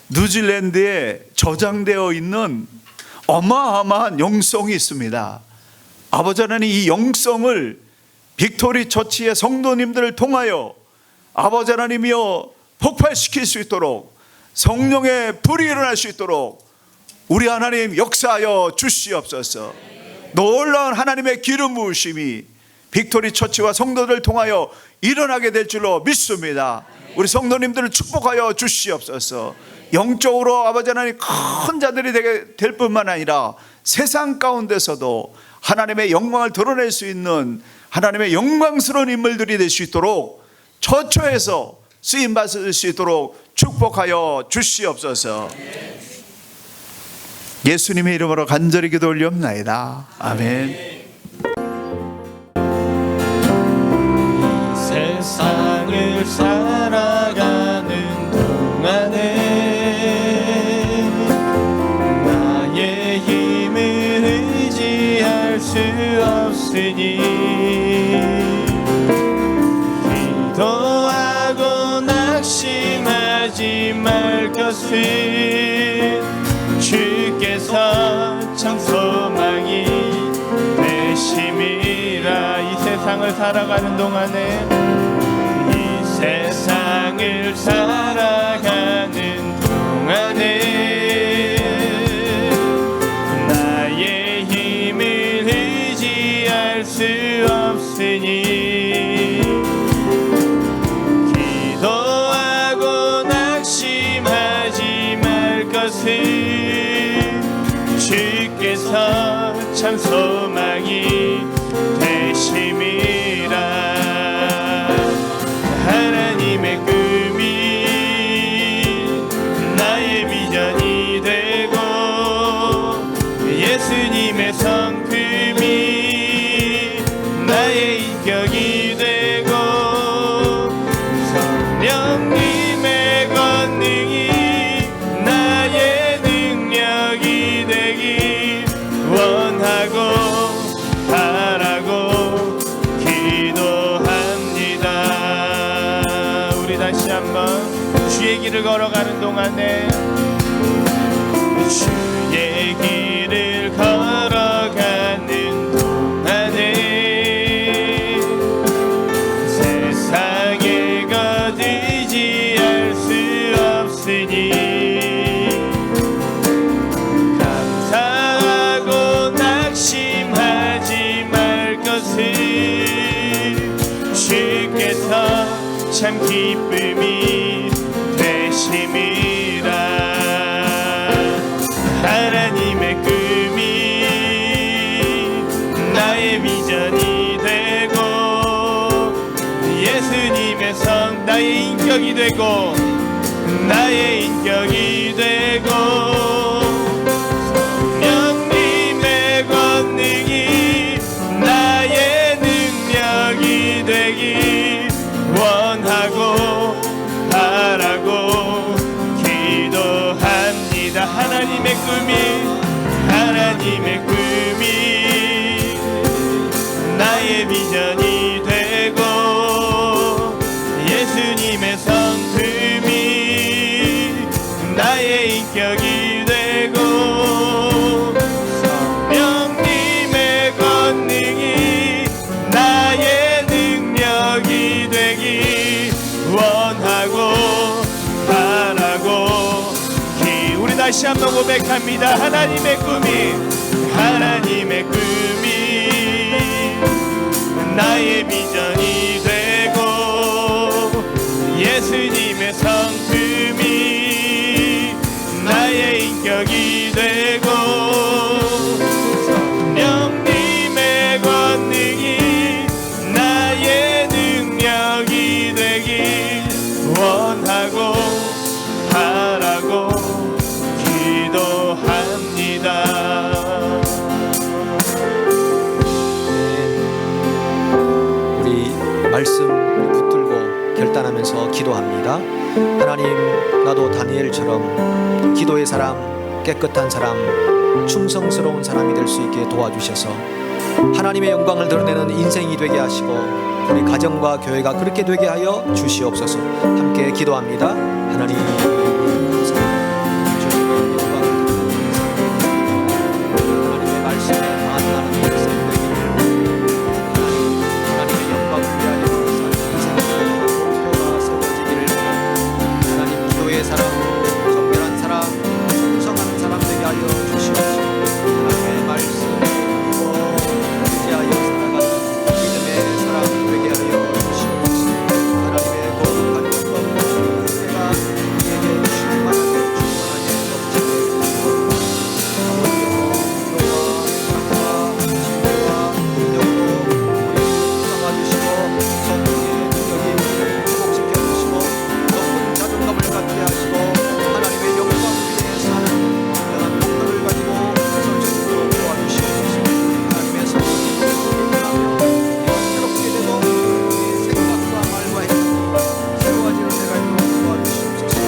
뉴질랜드에 저장되어 있는 어마어마한 영성이 있습니다. 아버지 하나님, 이 영성을 빅토리 처치의 성도님들을 통하여 아버지 하나님이여 폭발시킬 수 있도록, 성령의 불이 일어날 수 있도록 우리 하나님 역사하여 주시옵소서. 놀라운 하나님의 기름 부으심이 빅토리 처치와 성도들을 통하여 일어나게 될 줄로 믿습니다. 우리 성도님들을 축복하여 주시옵소서. 영적으로 아버지 하나님 큰 자들이 되게 될 뿐만 아니라 세상 가운데서도 하나님의 영광을 드러낼 수 있는 하나님의 영광스러운 인물들이 될 수 있도록 처처해서 쓰임받을 수 있도록 축복하여 주시옵소서. 예수님의 이름으로 간절히 기도 올리옵나이다. 아멘. 세상을 살아가는 동안에 나의 힘을 의지할 수 없으니 기도하고 낙심하지 말 것은 주께서 참 소망이 되심이라. 이 세상을 살아가는 동안에, 이 세상을 살아가는 동안에 나의 힘을 의지할 수 없으니 기도하고 낙심하지 말 것은 주께서 참 소망이 되심이라. 하나님의 꿈이 나의 비전이 되고 예수님의 성품이 나의 인격이 되고 성령님의 권능이 나의 능력이 주의 길을 걸어가는 동안에 주의 길을 걸어가는 동안에 세상에 거두지 수 없으니 감사하고 낙심하지 말 것을 주께서 참 기쁨이 되심이라. 하나님의 꿈이 나의 비전이 되고 예수님의 성 나의 인격이 되고 나의 인격이 되고 성령님의 권능이 나의 능력이 되기 원하고 바라고 기도합니다. 하나님의 꿈이 나의 비전이 되고 예수님의 성품이 나의 인격이 되고 성령님의 권능이 나의 능력이 되기 원하고 바라고 우리 다시 한번 고백합니다. 하나님의 꿈이 나의 비전이 되고 예수님의 성품이 나의 인격이 되고 성령님의 권능이 나의 능력이 되길 원하고 바라고 기도합니다. 우리 말씀 붙들고 결단하면서 기도합니다. 하나님, 나도 다니엘처럼 기도의 사람, 깨끗한 사람, 충성스러운 사람이 될 수 있게 도와주셔서 하나님의 영광을 드러내는 인생이 되게 하시고 우리 가정과 교회가 그렇게 되게 하여 주시옵소서. 함께 기도합니다. 하나님, 하나님의 말씀에 반응하는 인생 되기를, 하나님의 영광을 위하여 목표가 세워지기를 원합니다. 하나님, 기도의 사람, 정결한 사람, 충성하는 사람 되게 하여 주시옵소서. 하나님의 말씀 의지하여 살아가는 믿음의 사람 되게 하여 주시옵소서. 하나님의 거룩한 영광 은혜가 우리에게 충만하게 넘치게 아버지여, 기도와 사랑과 진리와 능력으로 우리 삼아주시고 성령의 능력이 우리를 회복시켜 주시고 높은 자존감을 갖게 하시고 하나님의 영광을 위해 사는 영원한 목표를 가지고 설 수 있도록 도와주시옵소서. 하나님의 성령이 임하며 새롭게 되고 우리의 생각과 말과 행동이 새로워지는 내가 있도록 도와주시옵소서.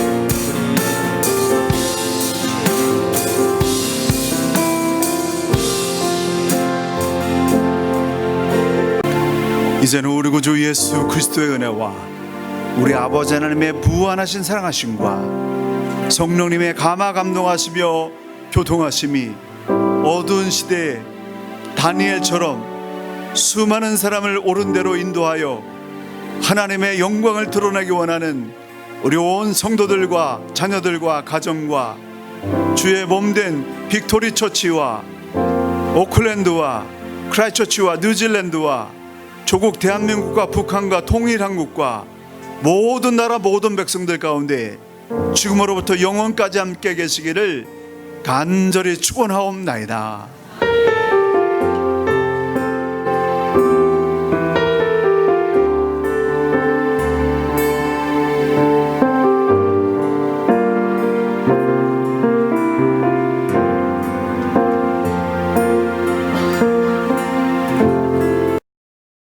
이제는 우리 구주 예수 그리스도의 은혜와 우리 아버지 하나님의 무한하신 사랑하심과 성령님의 감화 감동하시며 교통하심이 어두운 시대에 다니엘처럼 수많은 사람을 옳은 대로 인도하여 하나님의 영광을 드러내기 원하는 우리 온 성도들과 자녀들과 가정과 주의 몸된 빅토리 처치와 오클랜드와 크라이처치와 뉴질랜드와 조국 대한민국과 북한과 통일한국과 모든 나라 모든 백성들 가운데 지금으로부터 영원까지 함께 계시기를 간절히 축원하옵나이다.